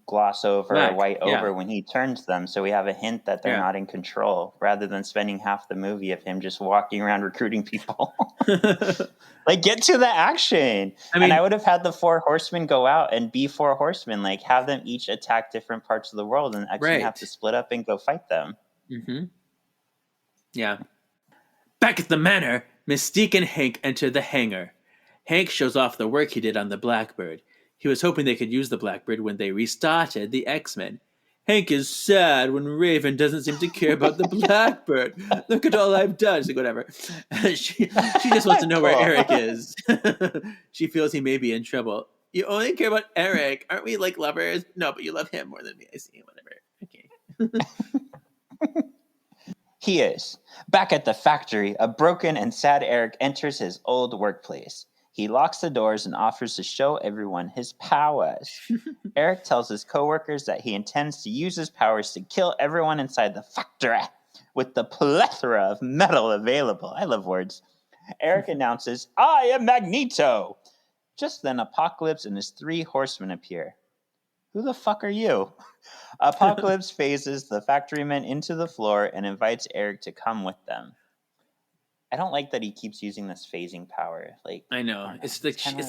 gloss over or white over when he turns them, so we have a hint that they're not in control, rather than spending half the movie of him just walking around recruiting people. Like, get to the action. And I would have had the Four Horsemen go out and be Four Horsemen, like have them each attack different parts of the world, and X-Men have to split up and go fight them. Back at the manor, Mystique and Hank enter the hangar. Hank shows off the work he did on the Blackbird. He was hoping they could use the Blackbird when they restarted the X-Men. Hank is sad when Raven doesn't seem to care about the Blackbird. Look at all I've done. She's like, whatever. She just wants to know where Eric is. She feels he may be in trouble. You only care about Eric. Aren't we like lovers? No, but you love him more than me. I see. Whatever. Okay. He is. Back at the factory, a broken and sad Eric enters his old workplace. He locks the doors and offers to show everyone his powers. Eric tells his coworkers that he intends to use his powers to kill everyone inside the factory with the plethora of metal available. I love words. Eric announces, I am Magneto. Just then, Apocalypse and his 3 horsemen appear. Who the fuck are you? Apocalypse phases the factorymen into the floor and invites Eric to come with them. I don't like that he keeps using this phasing power. Like, I know. It's like cheat. It's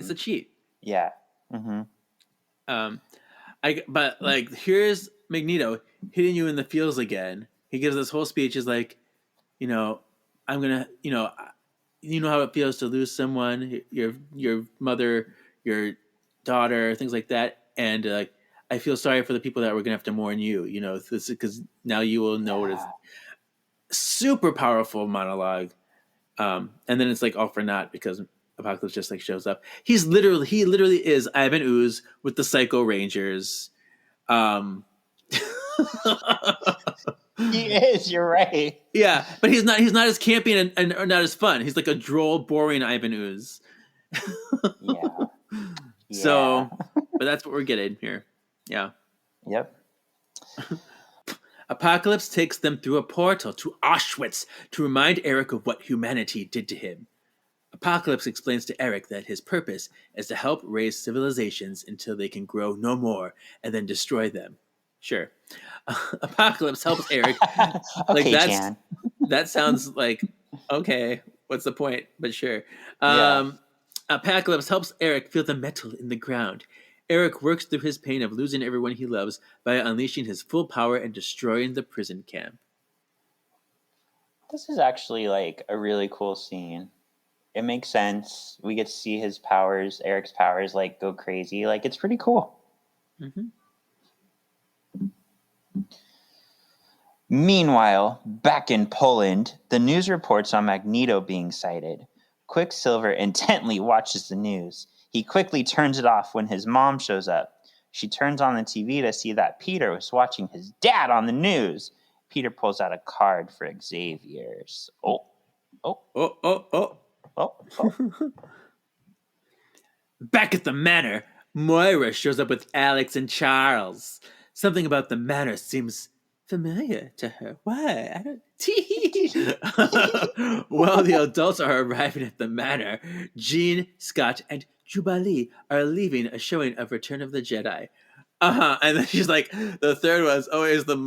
a cheat. Yeah. But like, here's Magneto hitting you in the feels again. He gives this whole speech. Is like, I'm gonna, how it feels to lose someone, your mother, your daughter, things like that, and like, I feel sorry for the people that were gonna have to mourn you. This because now you will know what it's. Super powerful monologue, and then it's like all for naught because Apocalypse just like shows up. He literally is Ivan Ooze with the Psycho Rangers. He is. You're right. Yeah, but he's not as campy and not as fun. He's like a droll, boring Ivan Ooze. So, but that's what we're getting here. Yeah. Yep. Apocalypse takes them through a portal to Auschwitz to remind Eric of what humanity did to him. Apocalypse explains to Eric that his purpose is to help raise civilizations until they can grow no more and then destroy them. Sure. Apocalypse helps Eric. Okay, that sounds like, okay, what's the point? But sure. Apocalypse helps Eric feel the metal in the ground. Eric works through his pain of losing everyone he loves by unleashing his full power and destroying the prison camp. This is actually like a really cool scene. It makes sense. We get to see his powers, Eric's powers, like go crazy. Like, it's pretty cool. Meanwhile, back in Poland, the news reports on Magneto being sighted. Quicksilver intently watches the news. He quickly turns it off when his mom shows up. She turns on the TV to see that Peter was watching his dad on the news. Peter pulls out a card for Xavier's. Back at the manor, Moira shows up with Alex and Charles. Something about the manor seems familiar to her. Why? I don't. While the adults are arriving at the manor, Jean, Scott, and Jubilee are leaving a showing of Return of the Jedi. And then she's like, the third was always the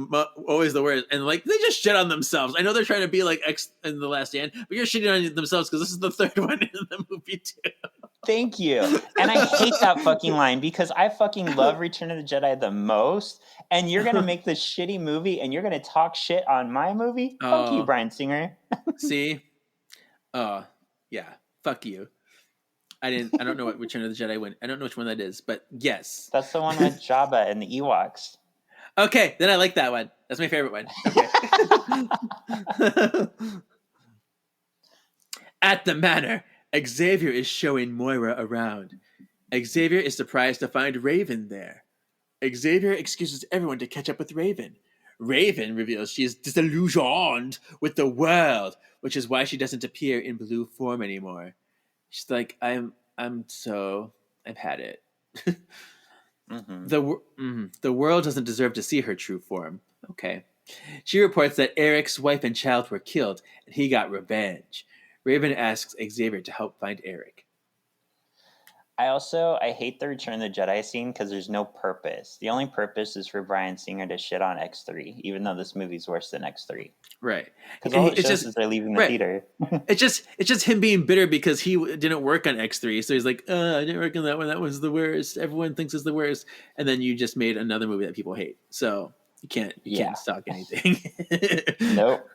worst. And like, they just shit on themselves. I know they're trying to be like X in The Last Stand, but you're shitting on themselves because this is the third one in the movie too. Thank you. And I hate that fucking line because I fucking love Return of the Jedi the most. And you're going to make this shitty movie and you're going to talk shit on my movie? Fuck you, Bryan Singer. See? Yeah. Fuck you. I don't know what Return of the Jedi went. I don't know which one that is, but yes. That's the one with Jabba and the Ewoks. Okay, then I like that one. That's my favorite one. Okay. At the manor, Xavier is showing Moira around. Xavier is surprised to find Raven there. Xavier excuses everyone to catch up with Raven. Raven reveals she is disillusioned with the world, which is why she doesn't appear in blue form anymore. She's like, I've had it. Mm-hmm. The world doesn't deserve to see her true form. Okay. She reports that Eric's wife and child were killed, and he got revenge. Raven asks Xavier to help find Eric. I hate the Return of the Jedi scene because there's no purpose. The only purpose is for Bryan Singer to shit on X3, even though this movie's worse than X3. Right. Because all it shows is they're leaving the theater. It's just him being bitter because he didn't work on X3. So he's like, I didn't work on that one. That was the worst. Everyone thinks it's the worst. And then you just made another movie that people hate. So you can't stalk anything. Nope.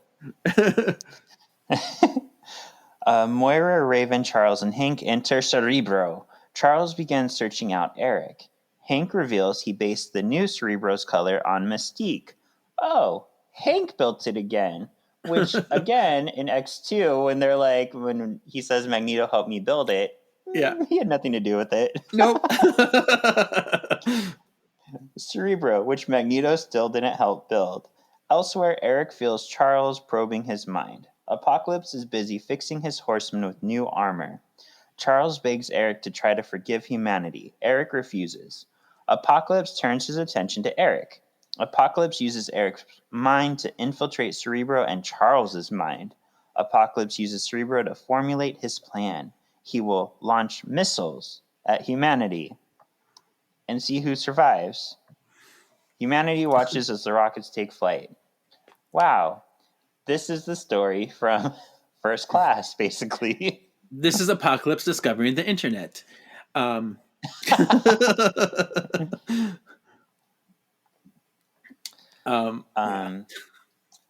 Moira, Raven, Charles, and Hank enter Cerebro. Charles begins searching out Eric. Hank reveals he based the new Cerebro's color on Mystique. Oh, Hank built it again. Which, again, in X2, when he says Magneto helped me build it, he had nothing to do with it. Nope. Cerebro, which Magneto still didn't help build. Elsewhere, Eric feels Charles probing his mind. Apocalypse is busy fixing his horsemen with new armor. Charles begs Eric to try to forgive humanity. Eric refuses. Apocalypse turns his attention to Eric. Apocalypse uses Eric's mind to infiltrate Cerebro and Charles's mind. Apocalypse uses Cerebro to formulate his plan. He will launch missiles at humanity and see who survives. Humanity watches as the rockets take flight. Wow. This is the story from First Class, basically. This is Apocalypse discovering the internet.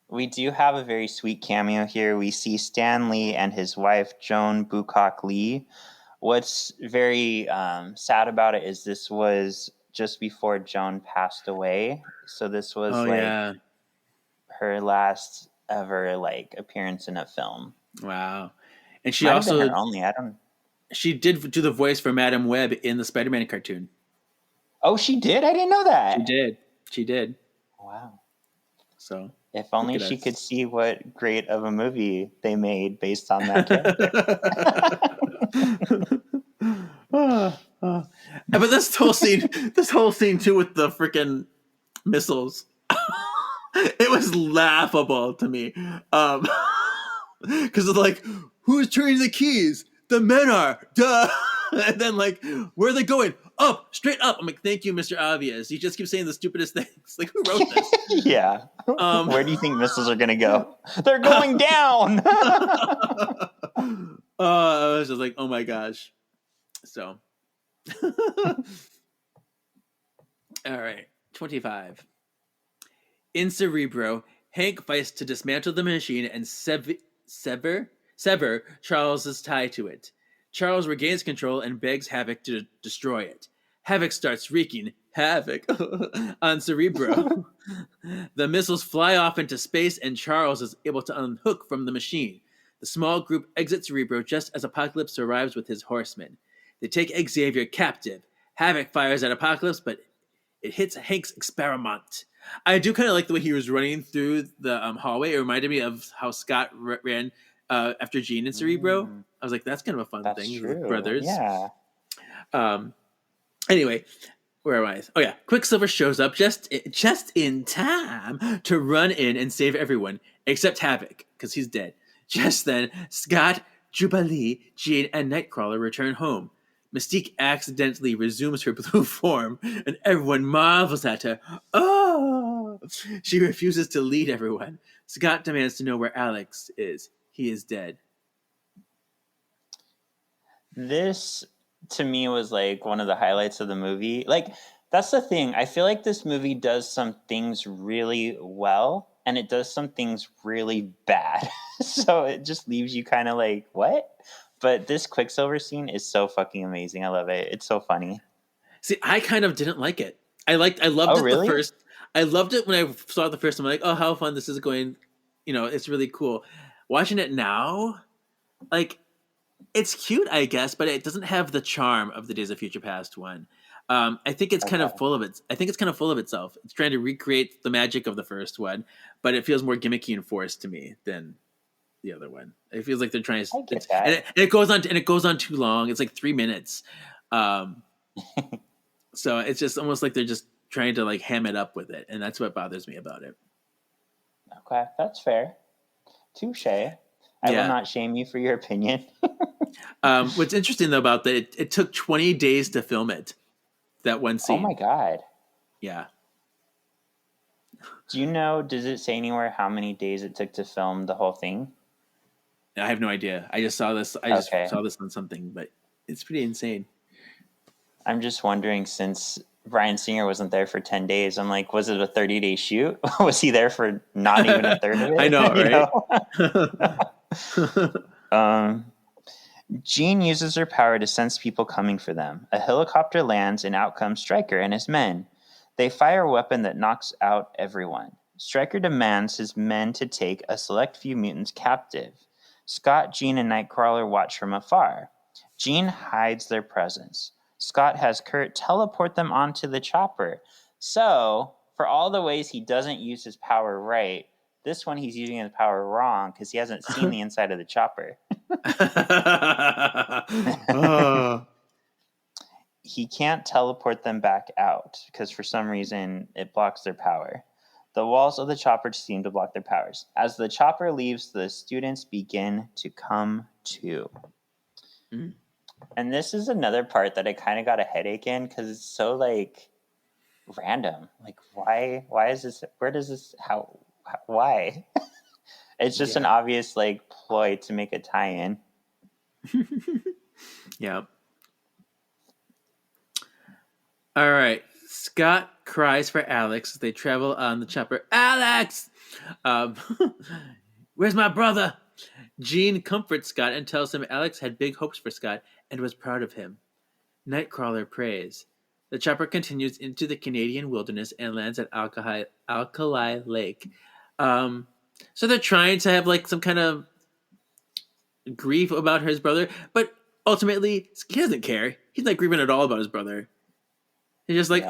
We do have a very sweet cameo here. We see Stan Lee and his wife, Joan Bucock Lee. What's very sad about it is this was just before Joan passed away. So this was her last ever appearance in a film. Wow. And she Might also have been her only. She did do the voice for Madam Web in the Spider-Man cartoon. Oh, she did? I didn't know that. She did. Wow. So if only she could see what great of a movie they made based on that character. But this whole scene too with the freaking missiles, it was laughable to me. Because it's like, who's turning the keys? The men are. Duh. And then where are they going? Up, straight up. I'm like, thank you, Mr. Obvious. You just keep saying the stupidest things. Like, who wrote this? Yeah. Where do you think missiles are going to go? They're going down. I was just like, oh my gosh. So. All right. 25. In Cerebro, Hank fights to dismantle the machine and sever Charles's tie to it. Charles regains control and begs Havoc to destroy it. Havoc starts wreaking havoc on Cerebro. The missiles fly off into space and Charles is able to unhook from the machine. The small group exits Cerebro just as Apocalypse arrives with his horsemen. They take Xavier captive. Havoc fires at Apocalypse, but it hits Hank's experiment. I do kind of like the way he was running through the hallway. It reminded me of how Scott ran after Jean and Cerebro. I was like, that's kind of a fun thing. True. Brothers. Yeah. Anyway, where am I? Oh yeah, Quicksilver shows up just in time to run in and save everyone except Havoc because he's dead. Just then, Scott, Jubilee, Jean, and Nightcrawler return home. Mystique accidentally resumes her blue form, and everyone marvels at her. Oh! She refuses to lead everyone. Scott demands to know where Alex is. He is dead. This, to me, was one of the highlights of the movie. That's the thing. I feel like this movie does some things really well, and it does some things really bad. So it just leaves you kind of like, what? But this Quicksilver scene is so fucking amazing. I love it. It's so funny. See, I kind of didn't like it. I loved it really? the first. I loved it when I saw it the first time. I'm like, oh, how fun this is going. It's really cool. Watching it now, It's cute, I guess, but it doesn't have the charm of the Days of Future Past one. I think it's kind Okay. of full of it. I think it's kind of full of itself. It's trying to recreate the magic of the first one, but it feels more gimmicky and forced to me than the other one. It feels like they're trying to, I get that. and it goes on too long. It's like 3 minutes. Um, so it's just almost like they're just trying to like ham it up with it, and that's what bothers me about it. Okay, that's fair. Touche. I will Yeah. not shame you for your opinion. What's interesting though about that, it took 20 days to film it. That one Oh scene. my god. Yeah. Do you know, does it say anywhere how many days it took to film the whole thing? I have no idea. I just saw this. Okay. Saw this on something, but it's pretty insane. I'm just wondering, since Bryan Singer wasn't there for 10 days, I'm like, was it a 30-day shoot? Was he there for not even a third of it? I know, right? Jean uses her power to sense people coming for them. A helicopter lands, and out comes Stryker and his men. They fire a weapon that knocks out everyone. Stryker demands his men to take a select few mutants captive. Scott, Jean, and Nightcrawler watch from afar. Jean hides their presence. Scott has Kurt teleport them onto the chopper. So, for all the ways he doesn't use his power right, this one he's using his power wrong because he hasn't seen the inside of the chopper. Oh. He can't teleport them back out because for some reason it blocks their power. The walls of the chopper seem to block their powers. As the chopper leaves, the students begin to come to. Mm. And this is another part that I kind of got a headache in because it's so like random. Like why is this? Where does this? Why? It's just an obvious like ploy to make a tie-in. Yeah. All right. Scott cries for Alex as they travel on the chopper. Alex! Where's my brother? Jean comforts Scott and tells him Alex had big hopes for Scott and was proud of him. Nightcrawler prays. The chopper continues into the Canadian wilderness and lands at Alkali Lake. So they're trying to have like some kind of grief about his brother, but ultimately he doesn't care. He's not grieving at all about his brother. He's just like,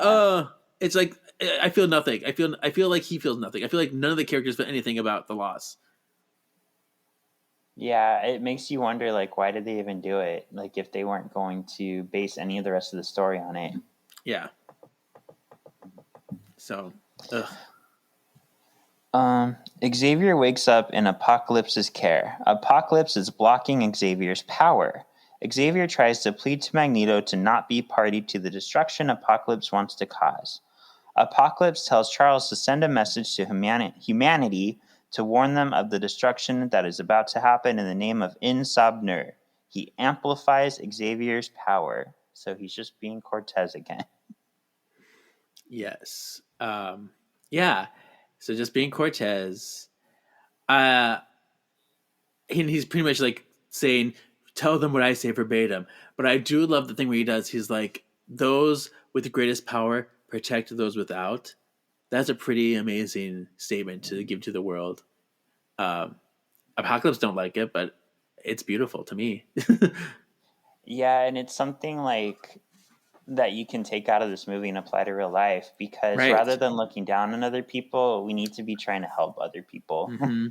it's like I feel nothing. I feel like he feels nothing. I feel like none of the characters feel anything about the loss. Yeah, it makes you wonder, like, why did they even do it? Like, if they weren't going to base any of the rest of the story on it. Yeah. So, Xavier wakes up in Apocalypse's care. Apocalypse is blocking Xavier's power. Xavier tries to plead to Magneto to not be party to the destruction Apocalypse wants to cause. Apocalypse tells Charles to send a message to humanity to warn them of the destruction that is about to happen in the name of Insomnur. He amplifies Xavier's power. So he's just being Cortez again. yes. Yeah. So just being Cortez. And he's pretty much like saying, tell them what I say verbatim. But I do love the thing where he does. He's like, those with the greatest power protect those without. That's a pretty amazing statement to give to the world. Apocalypse don't like it, but it's beautiful to me. Yeah, and it's something like that you can take out of this movie and apply to real life because rather than looking down on other people, we need to be trying to help other people. Mm-hmm.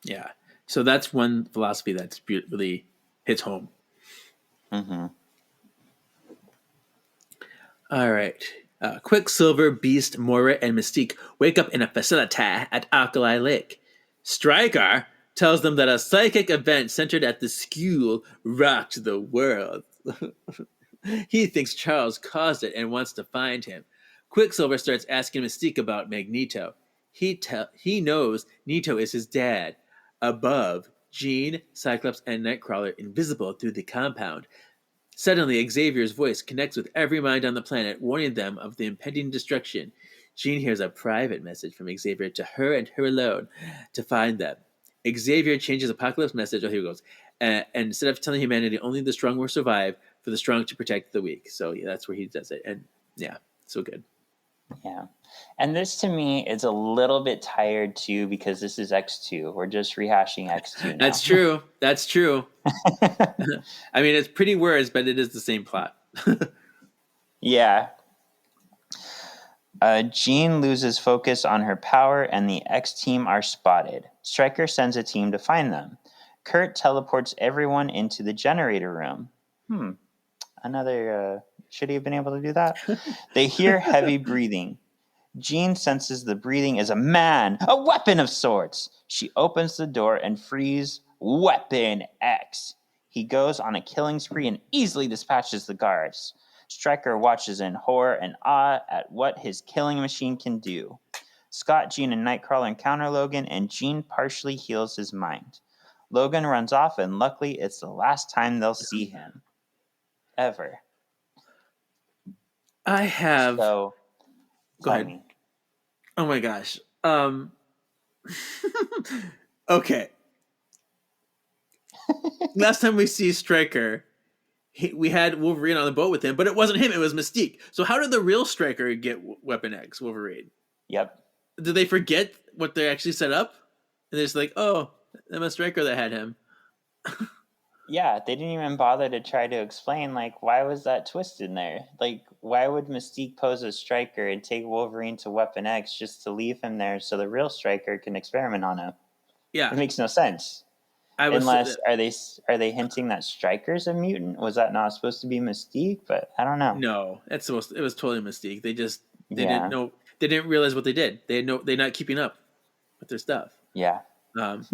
Yeah. So that's one philosophy that's really hits home. Mm-hmm. All right. Quicksilver, Beast, Moira, and Mystique wake up in a facility at Alkali Lake. Stryker tells them that a psychic event centered at the school rocked the world. He thinks Charles caused it and wants to find him. Quicksilver starts asking Mystique about Magneto. He knows Nito is his dad. Above, Jean, Cyclops, and Nightcrawler invisible through the compound. Suddenly, Xavier's voice connects with every mind on the planet, warning them of the impending destruction. Jean hears a private message from Xavier to her and her alone to find them. Xavier changes Apocalypse's message. Oh, here it goes. And instead of telling humanity only the strong will survive, for the strong to protect the weak. So yeah, that's where he does it. And yeah, so good. Yeah. And this to me is a little bit tired too because this is X2. We're just rehashing X2 now. That's true. That's true. I mean, it's pretty words, but it is the same plot. Yeah. Jean loses focus on her power, and the X team are spotted. Stryker sends a team to find them. Kurt teleports everyone into the generator room. Another. Should he have been able to do that? They hear heavy breathing. Jean senses the breathing is a man, a weapon of sorts. She opens the door and frees Weapon X. He goes on a killing spree and easily dispatches the guards. Stryker watches in horror and awe at what his killing machine can do. Scott, Jean, and Nightcrawler encounter Logan, and Jean partially heals his mind. Logan runs off, and luckily, it's the last time they'll see him. Ever. I have. So, Go ahead. me. Oh my gosh. Okay. Last time we see Stryker, we had Wolverine on the boat with him, but it wasn't him. It was Mystique. So how did the real Stryker get Weapon X, Wolverine? Yep. Did they forget what they actually set up? And they're just like, oh, that was Stryker that had him. Yeah, they didn't even bother to try to explain, like, why was that twist in there? Like, why would Mystique pose as Stryker and take Wolverine to Weapon X just to leave him there so the real Stryker can experiment on him? Yeah. It makes no sense. Unless, are they hinting that Stryker's a mutant? Was that not supposed to be Mystique? But I don't know. No, it was totally Mystique. They didn't know. They didn't realize what they did. They're not keeping up with their stuff. Yeah. And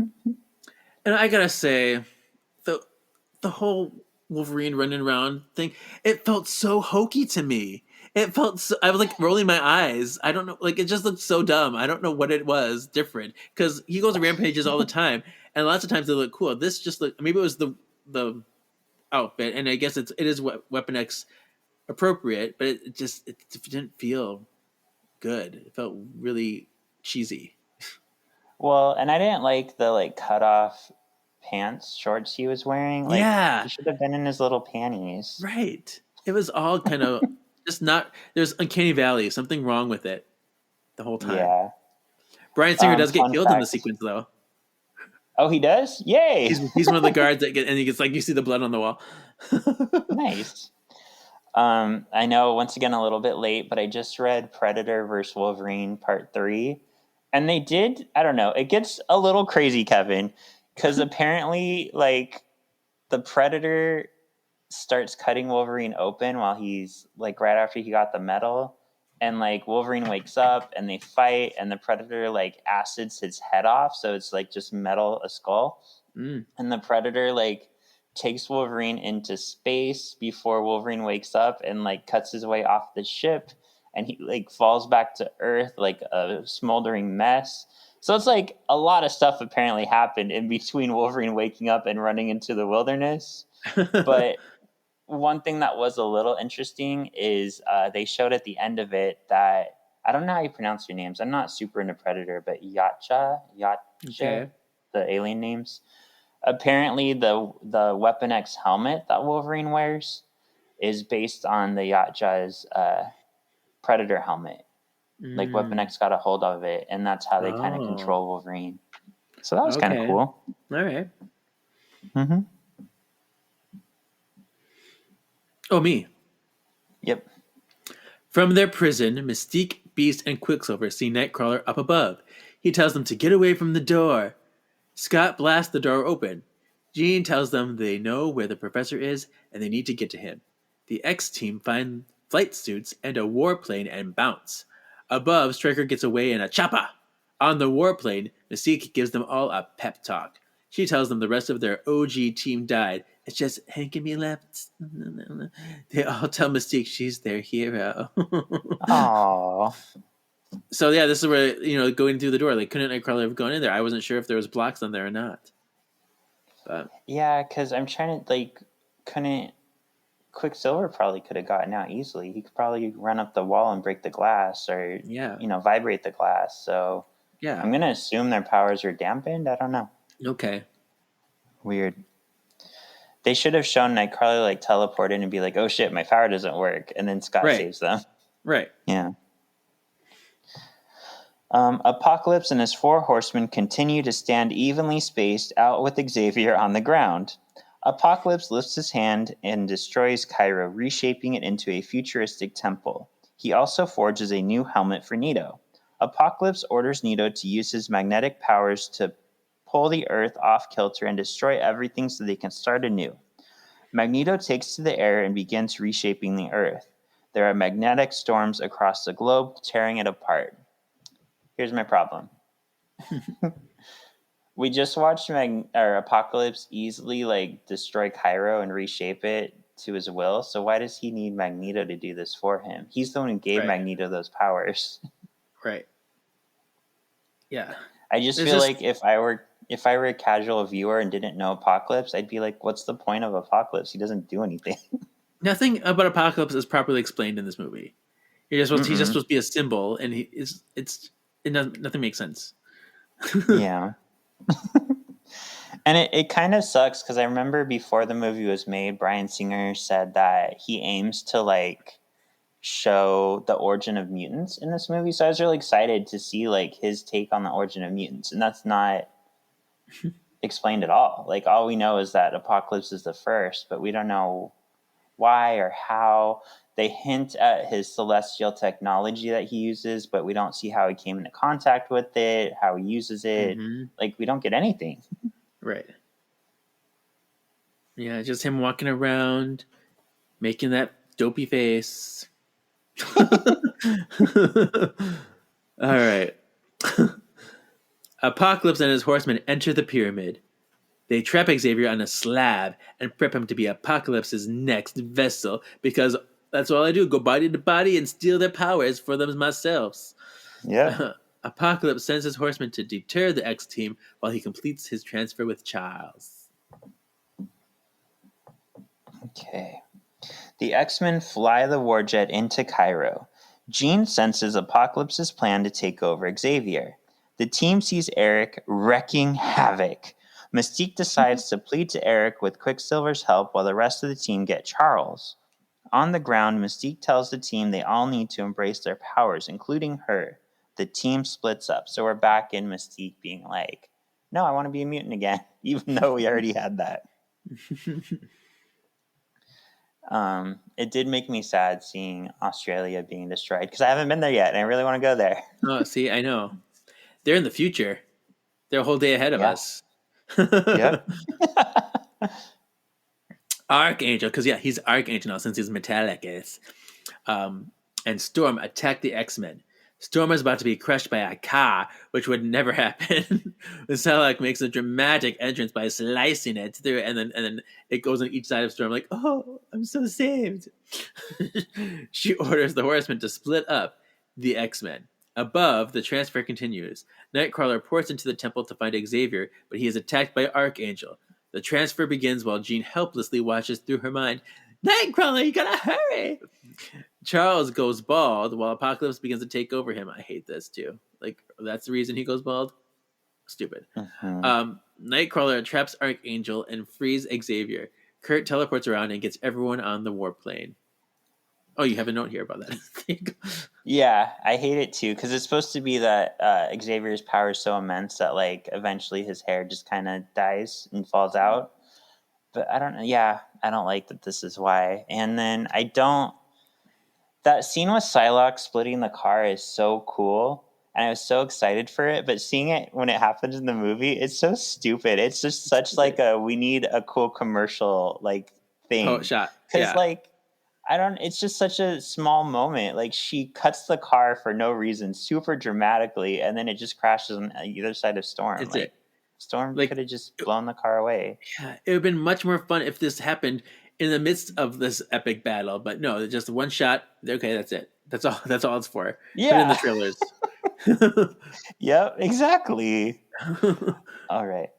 I gotta say, the whole Wolverine running around thing, it felt so hokey to me. It felt so, I was like rolling my eyes. I don't know, like it just looked so dumb. I don't know what it was different because he goes to rampages all the time, and lots of times they look cool. This just looked, maybe it was the outfit, and I guess it is Weapon X appropriate, but it didn't feel good. It felt really cheesy. Well, and I didn't like the cut off pants, shorts he was wearing. Yeah. He should have been in his little panties. Right. It was all kind of just not. There's uncanny valley. Something wrong with it the whole time. Yeah. Bryan Singer does get killed in the fact. sequence, though. Oh, he does? Yay! He's one of the guards that and he gets you see the blood on the wall. Nice. I know, once again, a little bit late, but I just read Predator vs. Wolverine Part 3. And they did, I don't know, it gets a little crazy, Kevin, because apparently, the Predator starts cutting Wolverine open while he's, right after he got the medal. And, Wolverine wakes up, and they fight, and the Predator, acids his head off, so it's, just metal, a skull. Mm. And the Predator, takes Wolverine into space before Wolverine wakes up and cuts his way off the ship, and he falls back to Earth like a smoldering mess. So it's a lot of stuff apparently happened in between Wolverine waking up and running into the wilderness. But one thing that was a little interesting is they showed at the end of it that, I don't know how you pronounce your names. I'm not super into Predator, but Yacha, Okay. the alien names. Apparently, the Weapon X helmet that Wolverine wears is based on the Yacha's Predator helmet. Weapon X got a hold of it, and that's how they kind of control Wolverine. So that was kind of cool. All right. Mm-hmm. Oh, me. Yep. From their prison, Mystique, Beast, and Quicksilver see Nightcrawler up above. He tells them to get away from the door. Scott blasts the door open. Jean tells them they know where the professor is and they need to get to him. The X-team find flight suits and a warplane and bounce. Above, Stryker gets away in a chopper. On the warplane, Mystique gives them all a pep talk. She tells them the rest of their OG team died. It's just Hank and me left. They all tell Mystique she's their hero. Aww. So yeah, this is where, going through the door, couldn't Nightcrawler have gone in there? I wasn't sure if there was blocks on there or not. But Yeah, because I'm trying to, couldn't... Quicksilver probably could have gotten out easily. He could probably run up the wall and break the glass or, vibrate the glass. So yeah. I'm going to assume their powers are dampened. I don't know. Okay. Weird. They should have shown Nightcrawler, teleport in and be like, oh shit, my power doesn't work. And then Scott saves them. Right. Yeah. Apocalypse and his 4 horsemen continue to stand evenly spaced out with Xavier on the ground. Apocalypse lifts his hand and destroys Cairo, reshaping it into a futuristic temple. He also forges a new helmet for Nito. Apocalypse orders Nito to use his magnetic powers to pull the Earth off kilter and destroy everything so they can start anew. Magneto takes to the air and begins reshaping the Earth. There are magnetic storms across the globe, tearing it apart. Here's my problem. We just watched Apocalypse easily destroy Cairo and reshape it to his will. So why does he need Magneto to do this for him? He's the one who gave Magneto those powers. Right. Yeah. I just feel like if I were a casual viewer and didn't know Apocalypse, I'd be like, what's the point of Apocalypse? He doesn't do anything. Nothing about Apocalypse is properly explained in this movie. He's just supposed to be a symbol, and nothing makes sense. Yeah. And it kind of sucks because I remember before the movie was made, Bryan Singer said that he aims to show the origin of mutants in this movie. So I was really excited to see his take on the origin of mutants, and that's not explained at all. All we know is that Apocalypse is the first, but we don't know why or how. They hint at his celestial technology that he uses, but we don't see how he came into contact with it, how he uses it. We don't get anything. Right. Yeah, just him walking around, making that dopey face. All right. Apocalypse and his horsemen enter the pyramid. They trap Xavier on a slab and prep him to be Apocalypse's next vessel because that's all I do, go body to body and steal their powers for them myself. Yeah. Apocalypse sends his horsemen to deter the X-team while he completes his transfer with Charles. Okay. The X-Men fly the warjet into Cairo. Jean senses Apocalypse's plan to take over Xavier. The team sees Eric wreaking havoc. Mystique decides to plead to Eric with Quicksilver's help while the rest of the team get Charles. On the ground, Mystique tells the team they all need to embrace their powers, including her. The team splits up, so we're back in Mystique being like, no, I want to be a mutant again, even though we already had that. It did make me sad seeing Australia being destroyed, because I haven't been there yet, and I really want to go there. Oh, see, I know. They're in the future. They're a whole day ahead of us. Yep. Archangel, because he's Archangel now since he's metallic. And Storm attack the X-Men. Storm is about to be crushed by a car, which would never happen. Psylocke makes a dramatic entrance by slicing it through, and then it goes on each side of Storm like, oh, I'm so saved. She orders the Horsemen to split up the X-Men. Above, the transfer continues. Nightcrawler ports into the temple to find Xavier, but he is attacked by Archangel. The transfer begins while Jean helplessly watches through her mind. Nightcrawler, you gotta hurry! Charles goes bald while Apocalypse begins to take over him. I hate this too. That's the reason he goes bald? Stupid. Nightcrawler traps Archangel and frees Xavier. Kurt teleports around and gets everyone on the warplane. Oh, you have a note here about that. Yeah, I hate it too, because it's supposed to be that Xavier's power is so immense that eventually his hair just kind of dies and falls out. But I don't know. Yeah, I don't like that this is why. And then that scene with Psylocke splitting the car is so cool, and I was so excited for it. But seeing it when it happens in the movie, it's so stupid. It's just such we need a cool commercial thing. Oh, shot. Because it's just such a small moment. She cuts the car for no reason, super dramatically, and then it just crashes on either side of Storm. That's it. Storm could have just blown the car away. Yeah, it would have been much more fun if this happened in the midst of this epic battle, but no, just one shot. Okay, that's it. That's all it's for. Yeah. Put in the trailers. Yep, exactly. All right.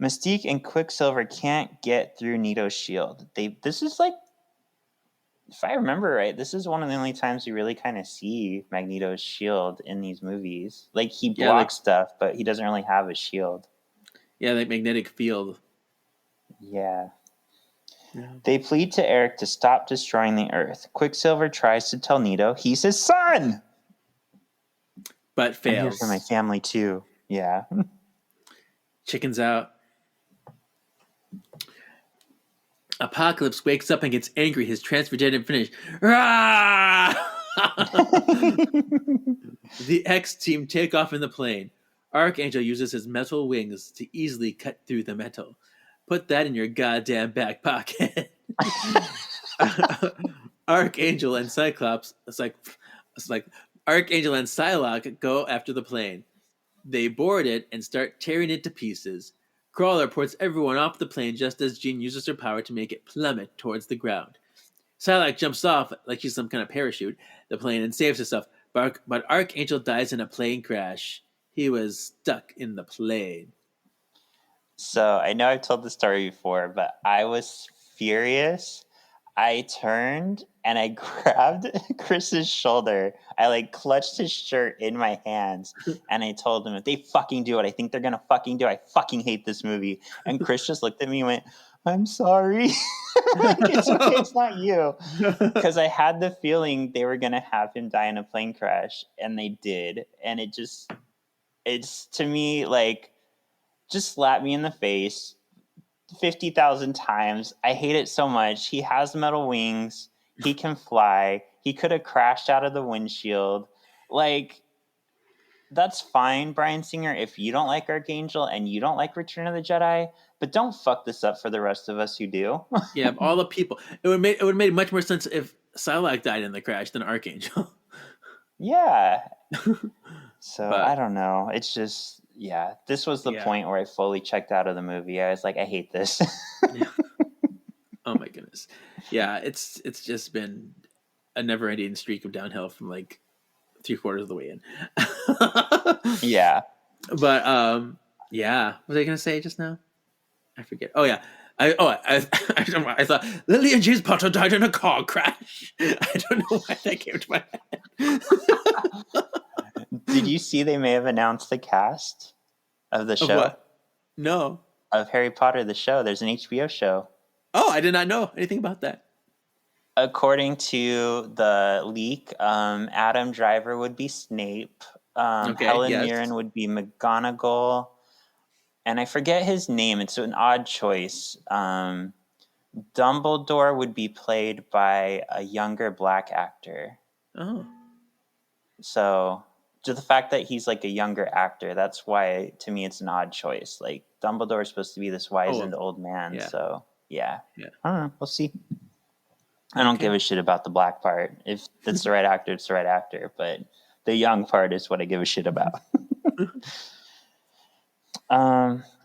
Mystique and Quicksilver can't get through Nito's shield. This is if I remember right, this is one of the only times we really kind of see Magneto's shield in these movies. He blocks stuff, but he doesn't really have a shield. Yeah, magnetic field. Yeah. They plead to Eric to stop destroying the Earth. Quicksilver tries to tell Nito he's his son! but I'm here fails. for my family too. Yeah. Chickens out. Apocalypse wakes up and gets angry. His transfer didn't finish. Rah! The X team take off in the plane. Archangel uses his metal wings to easily cut through the metal. Put that in your goddamn back pocket. Archangel and Cyclops, it's like Archangel and Psylocke go after the plane. They board it and start tearing it to pieces. Crawler ports everyone off the plane just as Jean uses her power to make it plummet towards the ground. Psylocke jumps off like she's some kind of parachute, the plane, and saves herself, but Archangel dies in a plane crash. He was stuck in the plane. So I know I've told the story before, but I was furious. I turned and I grabbed Chris's shoulder. I like clutched his shirt in my hands and I told him, if they fucking do what I think they're gonna fucking do, I fucking hate this movie. And Chris just looked at me and went, I'm sorry. Like, it's okay, it's not you. Because I had the feeling they were gonna have him die in a plane crash, and they did. And it's to me like, just slapped me in the face 50,000 times. I hate it so much. He has metal wings. He can fly. He could have crashed out of the windshield. Like, that's fine, Bryan Singer, if you don't like Archangel and you don't like Return of the Jedi, but don't fuck this up for the rest of us who do. Yeah, of all the people, it would have made much more sense if Psylocke died in the crash than Archangel. Yeah. So But- I don't know. It's just, yeah, this was the point where I fully checked out of the movie. I was like, I hate this. Oh my goodness. Yeah, it's just been a never-ending streak of downhill from like 3/4 of the way in. Yeah. But yeah, what was I gonna say just now? I forget. Oh yeah. I thought Lily and James Potter died in a car crash. I don't know why that came to my head. Did you see they may have announced the cast of the Of show? what? No. Of Harry Potter, the show. There's an HBO show. Oh, I did not know anything about that. According to the leak, Adam Driver would be Snape. Helen Mirren would be McGonagall. And I forget his name. It's an odd choice. Dumbledore would be played by a younger black actor. Oh. So, to the fact that he's like a younger actor, that's why to me it's an odd choice. Like, Dumbledore is supposed to be this wizened old man. Yeah. So, yeah. Yeah. I don't know. We'll see. I don't give a shit about the black part. If it's the right actor, it's the right actor. But the young part is what I give a shit about.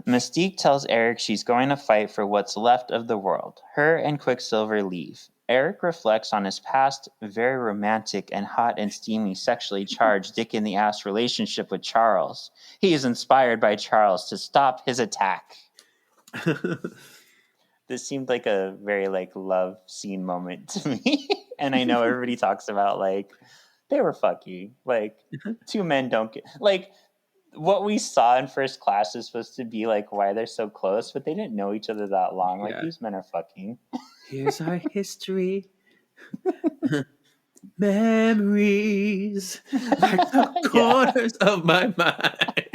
Mystique tells Eric she's going to fight for what's left of the world. Her and Quicksilver leave. Eric reflects on his past very romantic and hot and steamy sexually charged dick in the ass relationship with Charles. He is inspired by Charles to stop his attack. This seemed like a very like love scene moment to me. And I know everybody talks about like they were fucking. Like two men don't get like what we saw in First Class is supposed to be like why they're so close, but they didn't know each other that long. Like these men are fucking. Here's our history. Memories like the corners of my mind.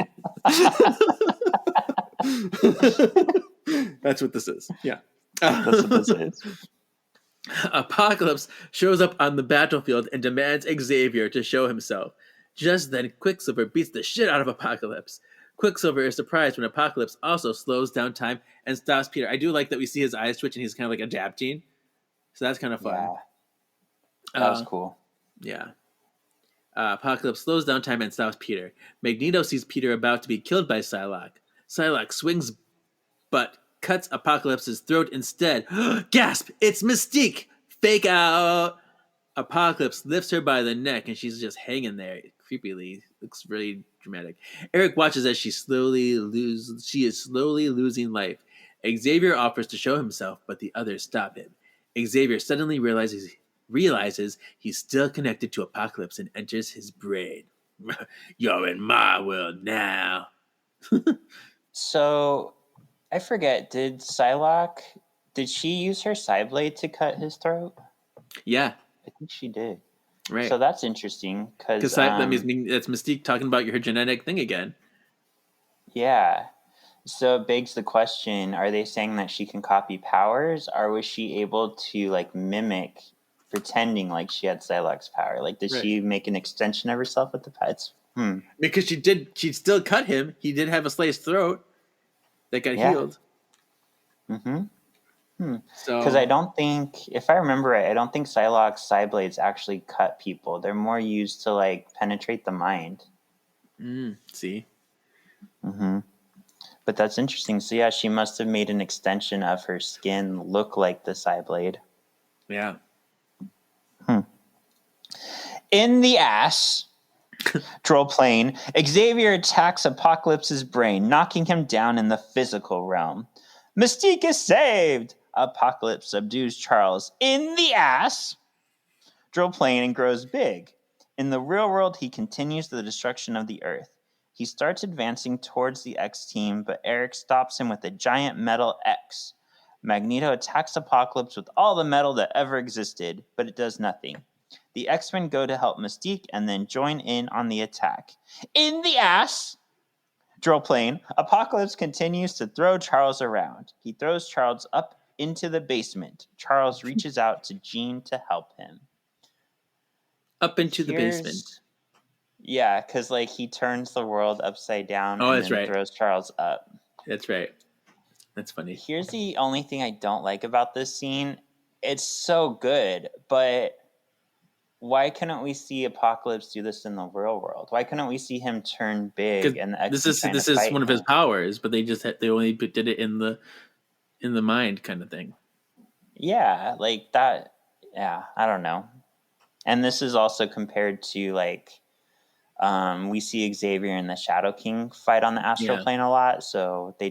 That's what this is. Yeah. That's what this is. Apocalypse shows up on the battlefield and demands Xavier to show himself. Just then, Quicksilver beats the shit out of Apocalypse. Quicksilver is surprised when Apocalypse also slows down time and stops Peter. I do like that we see his eyes twitch and he's kind of like a jab gene. So that's kind of fun. Yeah. That was cool. Yeah. Apocalypse slows down time and stops Peter. Magneto sees Peter about to be killed by Psylocke. Psylocke swings but cuts Apocalypse's throat instead. Gasp! It's Mystique! Fake out! Apocalypse lifts her by the neck and she's just hanging there creepily. Looks really dramatic. Eric watches as she is slowly losing life. Xavier offers to show himself, but the others stop him. Xavier suddenly realizes he's still connected to Apocalypse and enters his brain. You're in my world now. So, I forget, did she use her side blade to cut his throat? Yeah. I think she did. Right. So that's interesting Because that means that's Mystique talking about your genetic thing again. yeah. So it begs the question, are they saying that she can copy powers, or was she able to like mimic, pretending like she had Psylocke's power? Like, did she make an extension of herself with the pets? Because she still cut him. He did have a sliced throat that got healed. So Because I don't think, if I remember right, I don't think Psylocke's side blades actually cut people. They're more used to like penetrate the mind. See. But that's interesting. So yeah, she must have made an extension of her skin look like the side blade. Yeah. In the ass, Troll plane, Xavier attacks Apocalypse's brain, knocking him down in the physical realm. Mystique is saved. Apocalypse subdues Charles in the ass. Drill plane and grows big. In the real world, he continues the destruction of the Earth. He starts advancing towards the X-team, but Eric stops him with a giant metal X. Magneto attacks Apocalypse with all the metal that ever existed, but it does nothing. The X-Men go to help Mystique and then join in on the attack. In the ass! Drill plane, Apocalypse continues to throw Charles around. He throws Charles up into the basement. Charles reaches out to Jean to help him. Up into the basement. Yeah, because like he turns the world upside down and then throws Charles up. That's right. That's funny. Here's the only thing I don't like about this scene. It's so good, but why couldn't we see Apocalypse do this in the real world? Why couldn't we see him turn big? And this is one of his powers, but they only did it in the mind kind of thing. Yeah, like that. Yeah, I don't know. And this is also compared to like we see Xavier and the Shadow King fight on the astral plane a lot, so they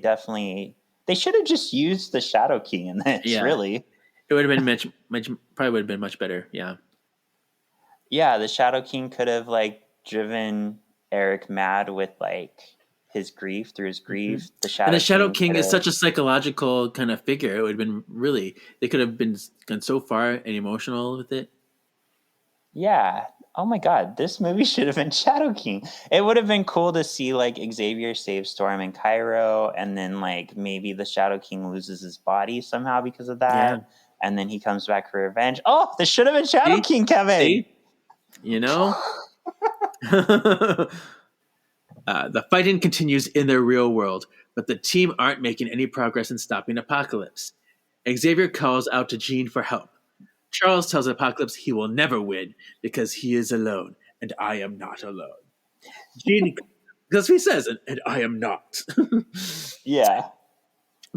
should have just used the Shadow King in this. Yeah. Really, it would have been probably would have been much better. Yeah. Yeah, the Shadow King could have like driven Eric mad with like his grief through his grief. Mm-hmm. The Shadow King is such a psychological kind of figure. It would have been they could have gone so far and emotional with it. Yeah. Oh my God, this movie should have been Shadow King. It would have been cool to see like Xavier save Storm in Cairo, and then like maybe the Shadow King loses his body somehow because of that, and then he comes back for revenge. Oh, this should have been Shadow King, Kevin. See? You know? The fighting continues in the real world, but the team aren't making any progress in stopping Apocalypse. Xavier calls out to Jean for help. Charles tells Apocalypse he will never win because he is alone, and I am not alone. Jean, that's what he says, and I am not. Yeah.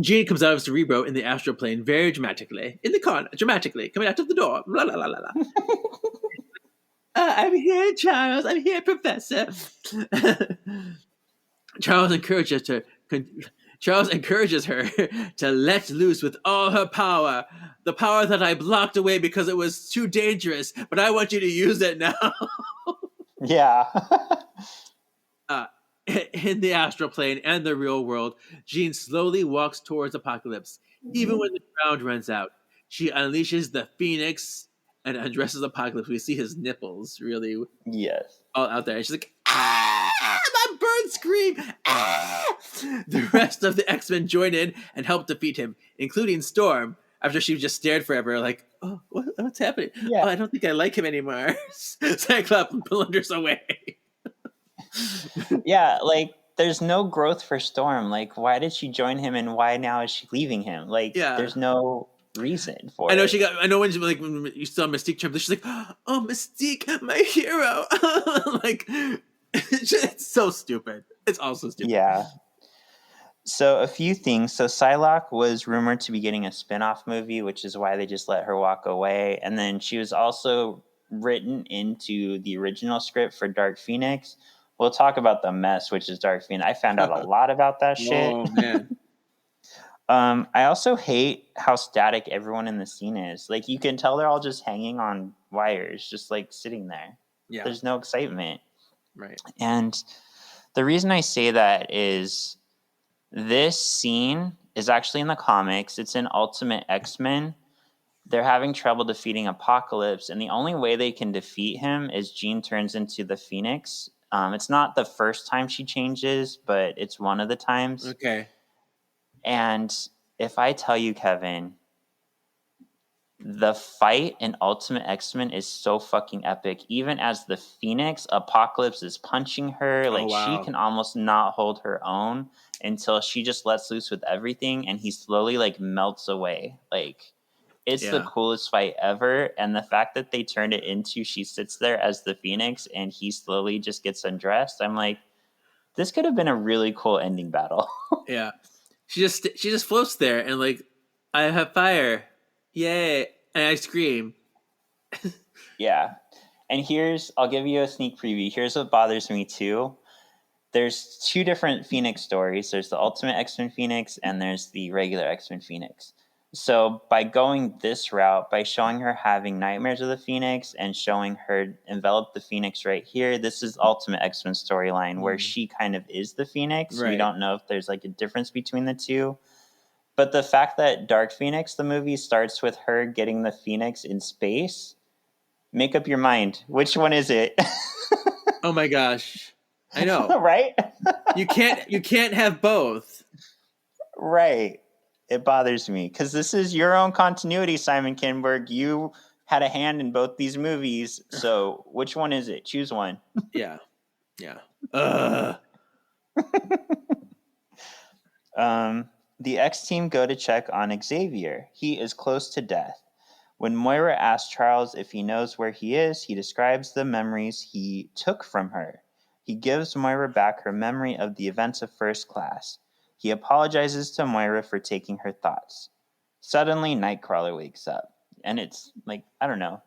Jean comes out of Cerebro in the astral plane very dramatically, coming out of the door. La, la, la, la, la. I'm here, Charles. I'm here, Professor. Charles encourages her to let loose with all her power. The power that I blocked away because it was too dangerous, but I want you to use it now. Yeah. In the astral plane and the real world, Jean slowly walks towards Apocalypse. Even when the ground runs out, she unleashes the Phoenix and undresses Apocalypse. We see his nipples really all out there. And she's like, that bird scream! Ah! The rest of the X-Men join in and help defeat him, including Storm, after she just stared forever, like, oh, what's happening? Yeah. Oh, I don't think I like him anymore. Cyclops blunders away. Yeah, like, there's no growth for Storm. Like, why did she join him, and why now is she leaving him? Like, there's no reason for it. I know when you saw Mystique jump, she's like, oh, Mystique, my hero. Like, it's so stupid. It's also stupid. Yeah. So a few things. So Psylocke was rumored to be getting a spin-off movie, which is why they just let her walk away. And then she was also written into the original script for Dark Phoenix. We'll talk about the mess, which is Dark Phoenix. I found out a lot about that shit. Oh, man. I also hate how static everyone in the scene is. Like, you can tell they're all just hanging on wires, just like sitting there. Yeah. There's no excitement. Right. And the reason I say that is this scene is actually in the comics. It's in Ultimate X-Men. they're having trouble defeating Apocalypse, and the only way they can defeat him is Jean turns into the Phoenix. It's not the first time she changes, but it's one of the times. Okay. And if I tell you, Kevin, the fight in Ultimate X-Men is so fucking epic. Even as the Phoenix, Apocalypse is punching her. Like, wow. she can almost not hold her own until she just lets loose with everything, and he slowly, like, melts away. Like, it's the coolest fight ever. And the fact that they turned it into she sits there as the Phoenix and he slowly just gets undressed, I'm like, this could have been a really cool ending battle. Yeah. She just floats there and like, I have fire. Yay. And I scream. Yeah. And I'll give you a sneak preview. Here's what bothers me too. There's two different Phoenix stories. There's the Ultimate X-Men Phoenix and there's the regular X-Men Phoenix. So by going this route, by showing her having nightmares of the Phoenix and showing her envelop the Phoenix right here, this is Ultimate X-Men storyline where she kind of is the Phoenix. Right. We don't know if there's like a difference between the two. But the fact that Dark Phoenix, the movie, starts with her getting the Phoenix in space, make up your mind. Which one is it? Oh my gosh. I know. Right? You can't have both. Right. It bothers me because this is your own continuity, Simon Kinberg. You had a hand in both these movies. So which one is it? Choose one. Yeah. The X team go to check on Xavier. He is close to death. When Moira asks Charles if he knows where he is, he describes the memories he took from her. He gives Moira back her memory of the events of First Class. He apologizes to Moira for taking her thoughts. Suddenly, Nightcrawler wakes up. And it's like, I don't know.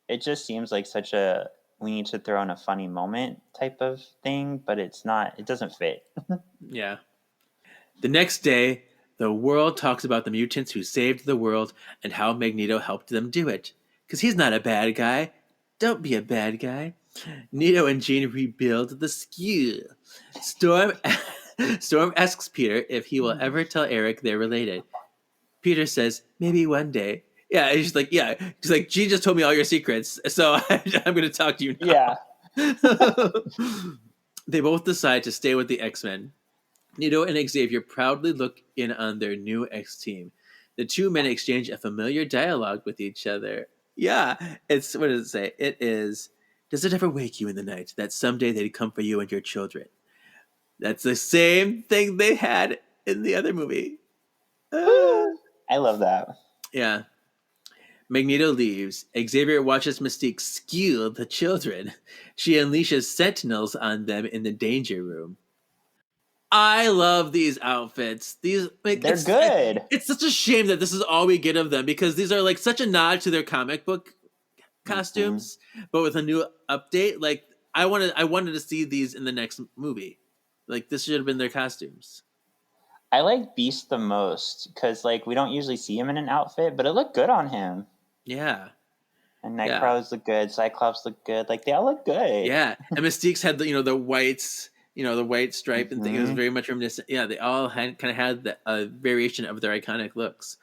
It just seems like such a we need to throw in a funny moment type of thing, but it's not. It doesn't fit. Yeah. The next day, the world talks about the mutants who saved the world and how Magneto helped them do it. Because he's not a bad guy. Don't be a bad guy. Nito and Jean rebuild the skew. Storm asks Peter if he will ever tell Eric they're related. Peter says, maybe one day. Yeah, he's like, Jean just told me all your secrets, so I'm going to talk to you now. Yeah. They both decide to stay with the X-Men. Nito and Xavier proudly look in on their new X-team. The two men exchange a familiar dialogue with each other. Yeah, what does it say? It is, does it ever wake you in the night that someday they'd come for you and your children? That's the same thing they had in the other movie. I love that. Yeah. Magneto leaves. Xavier watches Mystique skew the children. She unleashes sentinels on them in the danger room. I love these outfits. They're good. It's such a shame that this is all we get of them because these are like such a nod to their comic book costumes, but with a new update. Like I wanted to see these in the next movie. Like this should have been their costumes. I like Beast the most because like we don't usually see him in an outfit, but it looked good on him. Yeah. And Nightcrawlers look good. Cyclops look good. Like they all look good. Yeah. And Mystique's had the whites. The white stripe and thing. It was very much reminiscent. Yeah, they all kind of had the variation of their iconic looks.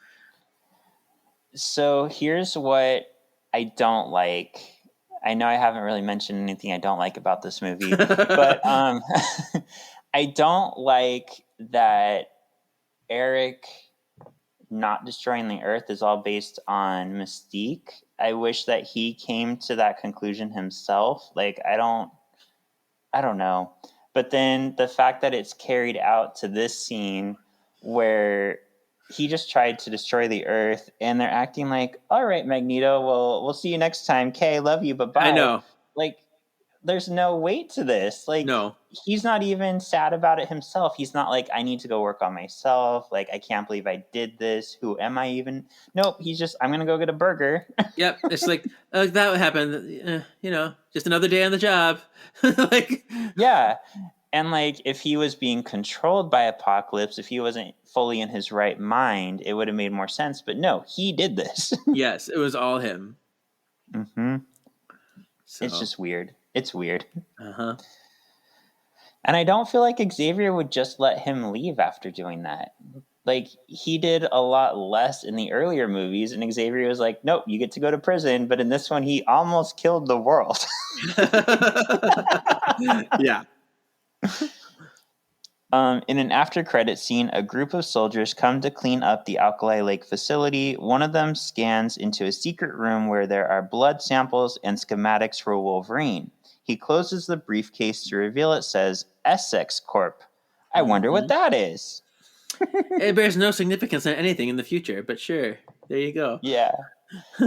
So here's what I don't like. I know I haven't really mentioned anything I don't like about this movie, but I don't like that Eric not destroying the Earth is all based on Mystique. I wish that he came to that conclusion himself. Like I don't know. But then the fact that it's carried out to this scene where he just tried to destroy the Earth and they're acting like, all right, Magneto, well, we'll see you next time. Kay, love you, bye-bye. I know. Like, there's no weight to this. Like, no. He's not even sad about it himself. He's not like, I need to go work on myself. Like, I can't believe I did this. Who am I even? Nope. He's just, I'm going to go get a burger. Yep. It's like, that happened. Just another day on the job. Yeah. And like, if he was being controlled by Apocalypse, if he wasn't fully in his right mind, it would have made more sense. But no, he did this. Yes. It was all him. Mm-hmm. So. It's just weird. It's weird. Uh-huh. And I don't feel like Xavier would just let him leave after doing that. like he did a lot less in the earlier movies, and Xavier was like, nope, you get to go to prison, but in this one he almost killed the world. Yeah. In an after-credit scene, a group of soldiers come to clean up the Alkali Lake facility. One of them scans into a secret room where there are blood samples and schematics for Wolverine. He closes the briefcase to reveal it says Essex Corp. I wonder what that is. It bears no significance on anything in the future, but sure. There you go. Yeah.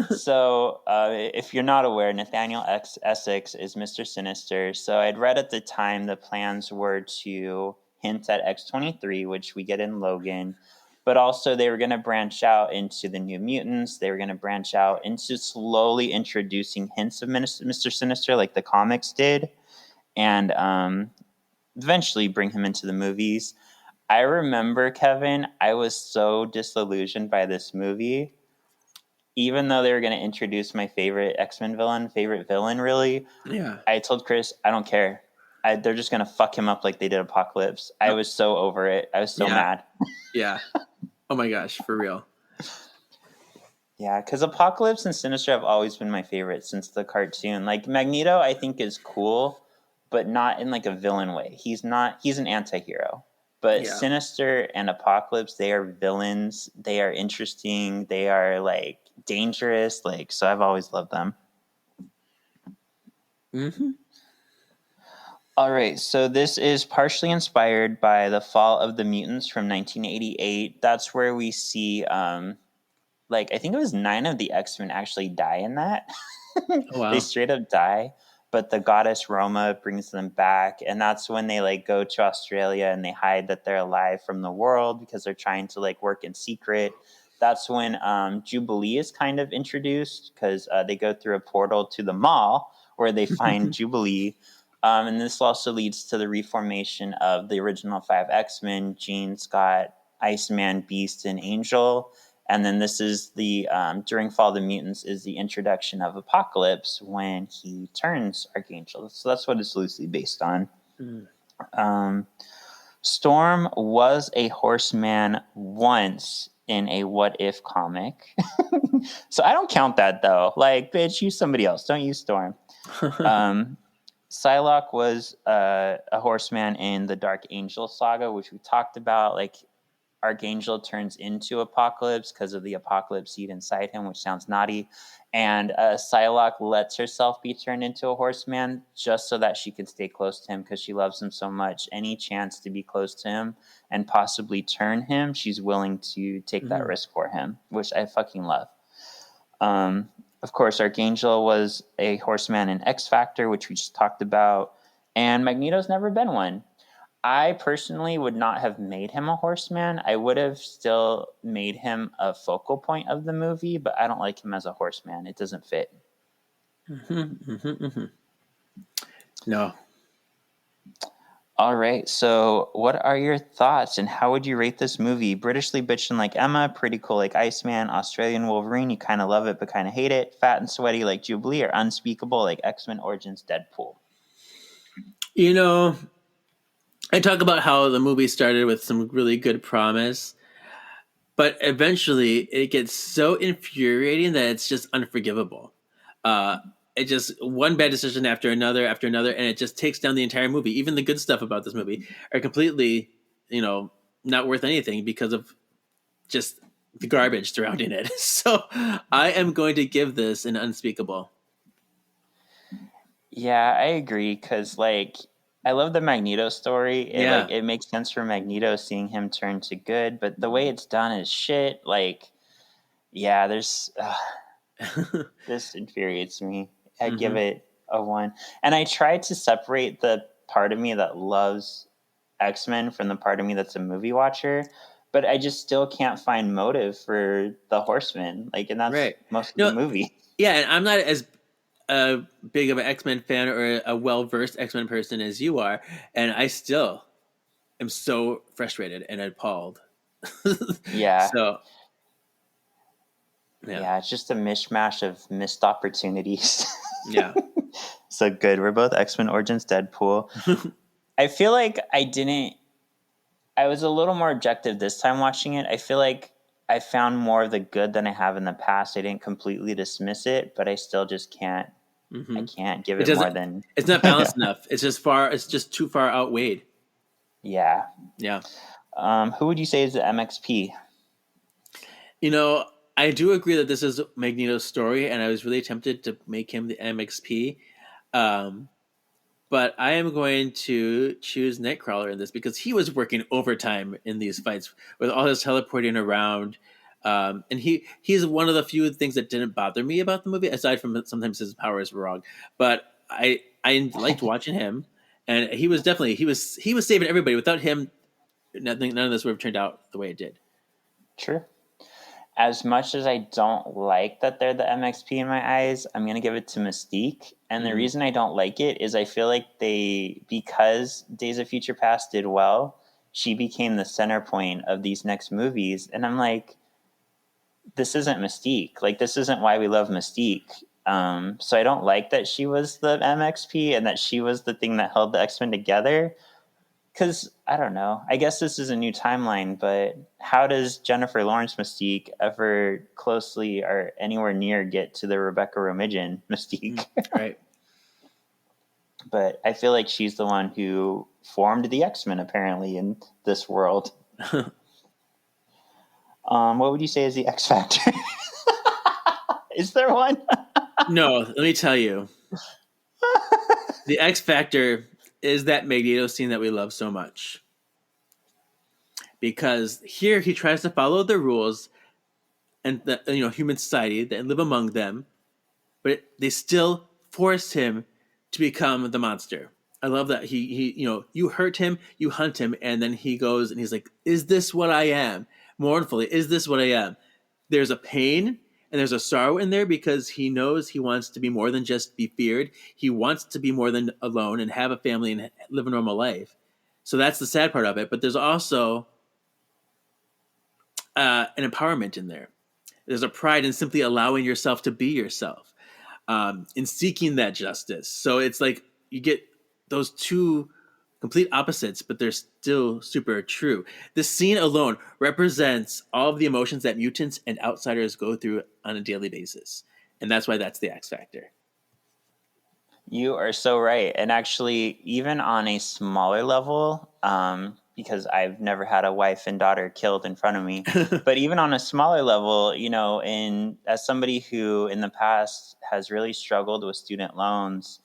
So, if you're not aware, Nathaniel X. Essex is Mr. Sinister. So, I'd read at the time the plans were to hint at X-23, which we get in Logan, but also they were going to branch out into the New Mutants. They were going to branch out into slowly introducing hints of Mr. Sinister, like the comics did, and eventually bring him into the movies. I remember, Kevin, I was so disillusioned by this movie. Even though they were going to introduce my favorite X-Men favorite villain, really, Yeah. I told Chris, I don't care. They're just going to fuck him up like they did Apocalypse. I was so over it. I was so mad. Yeah. Oh my gosh, for real. Yeah, because Apocalypse and Sinister have always been my favorite since the cartoon. Like, Magneto, I think, is cool, but not in, like, a villain way. He's an anti-hero. But Yeah. Sinister and Apocalypse, they are villains. They are interesting. They are, like, dangerous. Like, so I've always loved them. Mm-hmm. All right, so this is partially inspired by The Fall of the Mutants from 1988. That's where we see, like, I think it was 9 of the X-Men actually die in that. Oh, wow. They straight up die, but the goddess Roma brings them back, and that's when they, like, go to Australia and they hide that they're alive from the world because they're trying to, like, work in secret. That's when Jubilee is kind of introduced because they go through a portal to the mall where they find Jubilee. And this also leads to the reformation of the original 5 X-Men, Jean, Scott, Iceman, Beast, and Angel. And then this is the, during Fall of the Mutants, is the introduction of Apocalypse when he turns Archangel. So that's what it's loosely based on. Storm was a horseman once in a What If comic. So I don't count that, though. Like, bitch, use somebody else. Don't use Storm. Psylocke was a horseman in the Dark Angel saga, which we talked about. Like, Archangel turns into Apocalypse because of the Apocalypse seed inside him, which sounds naughty. And Psylocke lets herself be turned into a horseman just so that she can stay close to him because she loves him so much. Any chance to be close to him and possibly turn him, she's willing to take that risk for him, which I fucking love. Of course, Archangel was a horseman in X Factor, which we just talked about, and Magneto's never been one. I personally would not have made him a horseman. I would have still made him a focal point of the movie, but I don't like him as a horseman. It doesn't fit. No. All right, so what are your thoughts and how would you rate this movie? Britishly bitchin' like Emma, pretty cool like Iceman, Australian Wolverine, you kind of love it but kind of hate it, fat and sweaty like Jubilee, or unspeakable like X-Men Origins Deadpool? You know, I talk about how the movie started with some really good promise, but eventually it gets so infuriating that it's just unforgivable. It just one bad decision after another, and it just takes down the entire movie. Even the good stuff about this movie are completely, not worth anything because of just the garbage surrounding it. So I am going to give this an unspeakable. Yeah, I agree because like I love the Magneto story. It makes sense for Magneto seeing him turn to good, but the way it's done is shit. Like, yeah, there's this infuriates me. I give it a 1, and I try to separate the part of me that loves X-Men from the part of me that's a movie watcher, but I just still can't find motive for the Horsemen. Like, and that's most of the movie. Yeah, and I'm not as big of an X-Men fan or a well-versed X-Men person as you are, and I still am so frustrated and appalled. Yeah. So, yeah, it's just a mishmash of missed opportunities. Yeah. So good. We're both X-Men Origins Deadpool. I feel like I didn't I was a little more objective this time watching it. I feel like I found more of the good than I have in the past. I didn't completely dismiss it, but I still just can't. I can't give It it more doesn't. than. It's not balanced enough. It's just far. It's just too far outweighed. Yeah. Yeah. Who would you say is the MXP? You know, I do agree that this is Magneto's story, and I was really tempted to make him the MXP. Um, but I am going to choose Nightcrawler in this because he was working overtime in these fights with all his teleporting around. And he's one of the few things that didn't bother me about the movie, aside from sometimes his powers were wrong. But I liked watching him, and he was definitely he was saving everybody. Without him, none of this would have turned out the way it did. True. As much as I don't like that they're the MXP in my eyes, I'm going to give it to Mystique. And the reason I don't like it is I feel like because Days of Future Past did well, she became the center point of these next movies. And I'm like, this isn't Mystique. Like, this isn't why we love Mystique. So I don't like that she was the MXP and that she was the thing that held the X-Men together. Because, I don't know, I guess this is a new timeline, but how does Jennifer Lawrence Mystique ever closely or anywhere near get to the Rebecca Romijn Mystique? Right. But I feel like she's the one who formed the X-Men, apparently, in this world. What would you say is the X Factor? Is there one? No, let me tell you. The X Factor is that Magneto scene that we love so much. Because here he tries to follow the rules and the human society and live among them, but they still force him to become the monster. I love that he you hurt him, you hunt him, and then he goes and he's like, "Is this what I am?" Mournfully, "Is this what I am?" There's a pain and there's a sorrow in there because he knows he wants to be more than just be feared. He wants to be more than alone and have a family and live a normal life. So that's the sad part of it. But there's also an empowerment in there. There's a pride in simply allowing yourself to be yourself, in seeking that justice. So it's like you get those two complete opposites, but they're still super true. This scene alone represents all of the emotions that mutants and outsiders go through on a daily basis. And that's why that's the X Factor. You are so right. And actually, even on a smaller level, because I've never had a wife and daughter killed in front of me, but even on a smaller level, as somebody who in the past has really struggled with student loans,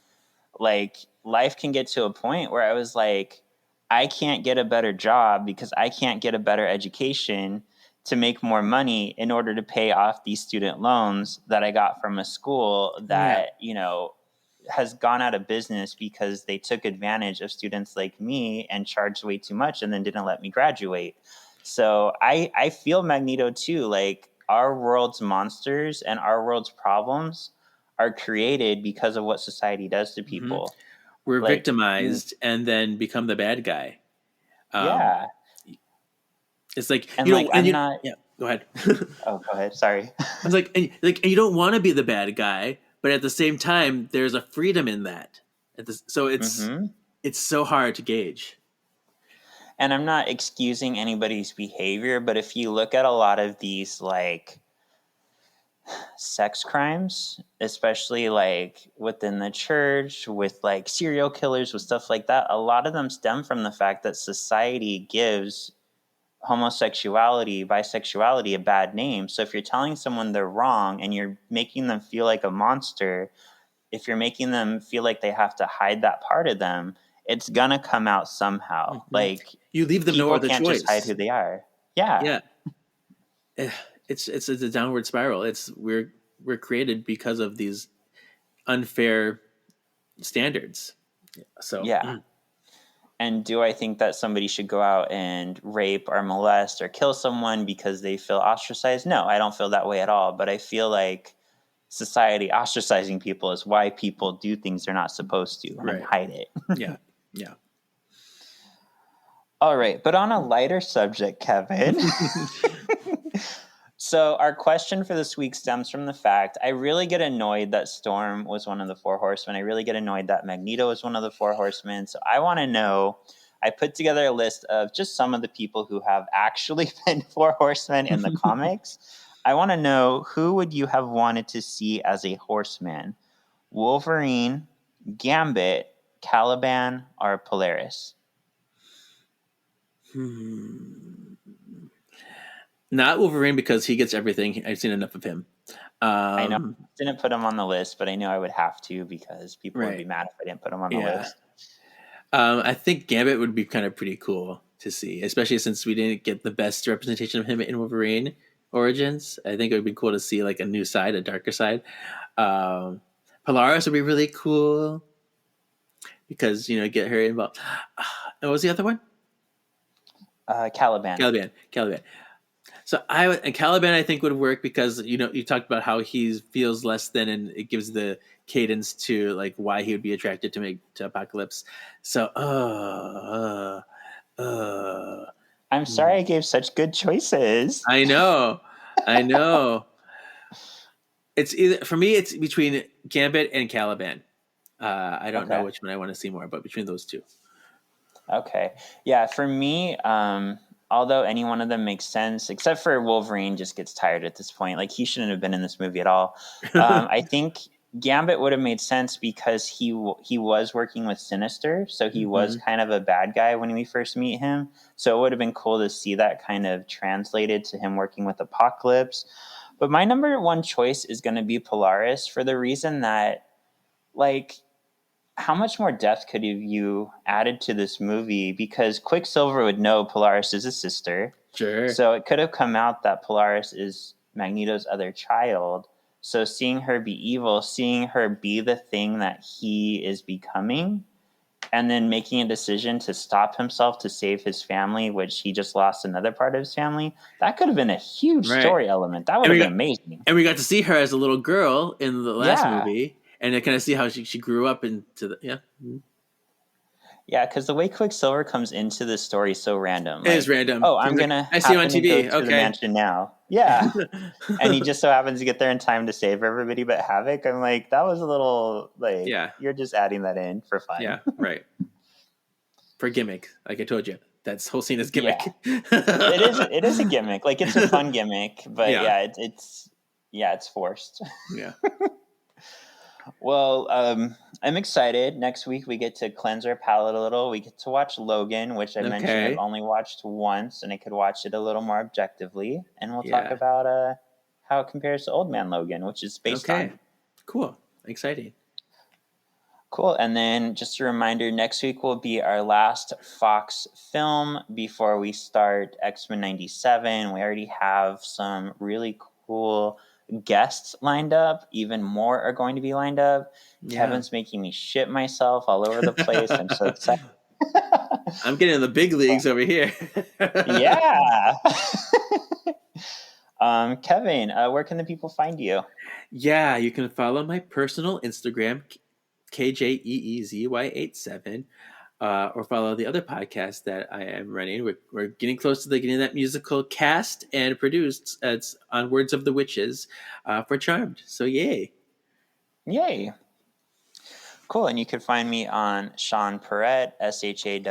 like life can get to a point where I was like, I can't get a better job because I can't get a better education to make more money in order to pay off these student loans that I got from a school that, has gone out of business because they took advantage of students like me and charged way too much and then didn't let me graduate. So I feel Magneto too. Like our world's monsters and our world's problems are created because of what society does to people. We're victimized and then become the bad guy. Yeah. It's like, And you like, know, I'm you, not. yeah, go ahead. Oh, go ahead. Sorry. I was like, and you don't want to be the bad guy, but at the same time, there's a freedom in that. So it's so hard to gauge. And I'm not excusing anybody's behavior, but if you look at a lot of these like sex crimes, especially like within the church, with like serial killers, with stuff like that, a lot of them stem from the fact that society gives homosexuality, bisexuality a bad name. So if you're telling someone they're wrong and you're making them feel like a monster, if you're making them feel like they have to hide that part of them, it's gonna come out somehow. Like you leave them no other can't choice. just hide who they are. Yeah. It's a downward spiral. We're created because of these unfair standards. So yeah. And do I think that somebody should go out and rape or molest or kill someone because they feel ostracized? No, I don't feel that way at all. But I feel like society ostracizing people is why people do things they're not supposed to and hide it. Yeah. All right. But on a lighter subject, Kevin. So our question for this week stems from the fact I really get annoyed that Storm was one of the Four Horsemen. I really get annoyed that Magneto was one of the Four Horsemen. So I want to know, I put together a list of just some of the people who have actually been Four Horsemen in the comics. I want to know, who would you have wanted to see as a horseman? Wolverine, Gambit, Caliban, or Polaris? Not Wolverine, because he gets everything. I've seen enough of him. I know I didn't put him on the list, but I knew I would have to because people would be mad if I didn't put him on the list. I think Gambit would be kind of pretty cool to see, especially since we didn't get the best representation of him in Wolverine Origins. I think it would be cool to see like a new side, a darker side. Polaris would be really cool because, you know, get her involved. And what was the other one? Caliban. So Caliban, I think, would work because, you know, you talked about how he feels less than, and it gives the cadence to like why he would be attracted to Apocalypse. So, I'm sorry I gave such good choices. I know. It's either, for me, it's between Gambit and Caliban. I don't know which one I want to see more, but between those two. Okay. Yeah, for me, although any one of them makes sense, except for Wolverine just gets tired at this point. Like, he shouldn't have been in this movie at all. I think Gambit would have made sense because he was working with Sinister, so he was kind of a bad guy when we first meet him. So it would have been cool to see that kind of translated to him working with Apocalypse. But my number one choice is going to be Polaris, for the reason that, like, how much more depth could you added to this movie? Because Quicksilver would know Polaris is his sister. Sure. So it could have come out that Polaris is Magneto's other child. So seeing her be evil, seeing her be the thing that he is becoming, and then making a decision to stop himself to save his family, which he just lost another part of his family, that could have been a huge story element. That would have been amazing. And we got to see her as a little girl in the last movie. And I kind of see how she grew up into the Yeah, because the way Quicksilver comes into the story is so random. It is random. Oh, I'm gonna. I see you on TV. Go to the mansion now. Yeah, and he just so happens to get there in time to save everybody but Havoc. I'm like, that was a little like. Yeah. You're just adding that in for fun. Yeah, right. For gimmick, like I told you, that whole scene is gimmick. Yeah. It is a gimmick. Like, it's a fun gimmick, but it's forced. Yeah. Well, I'm excited. Next week we get to cleanse our palate a little. We get to watch Logan, which I mentioned I've only watched once, and I could watch it a little more objectively. And we'll talk about how it compares to Old Man Logan, which is based on. Cool. Exciting. Cool. And then just a reminder, next week will be our last Fox film before we start X-Men 97. We already have some really cool guests lined up. Even more are going to be lined up. Kevin's making me shit myself all over the place. I'm so excited. I'm getting in the big leagues over here. Yeah. Kevin, where can the people find you? Yeah, you can follow my personal Instagram, KJEEZY87, or follow the other podcast that I am running. We're getting close to getting that musical cast and produced. It's on Words of the Witches for Charmed. So yay. Cool. And you can find me on Shawn Perrett, ShawnPorrett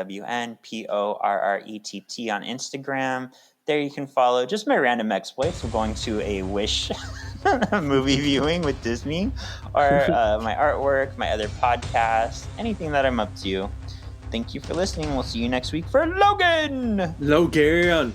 on Instagram. There you can follow just my random exploits. We're going to a Wish movie viewing with Disney, or my artwork, my other podcasts, anything that I'm up to. Thank you for listening. We'll see you next week for Logan. Logan.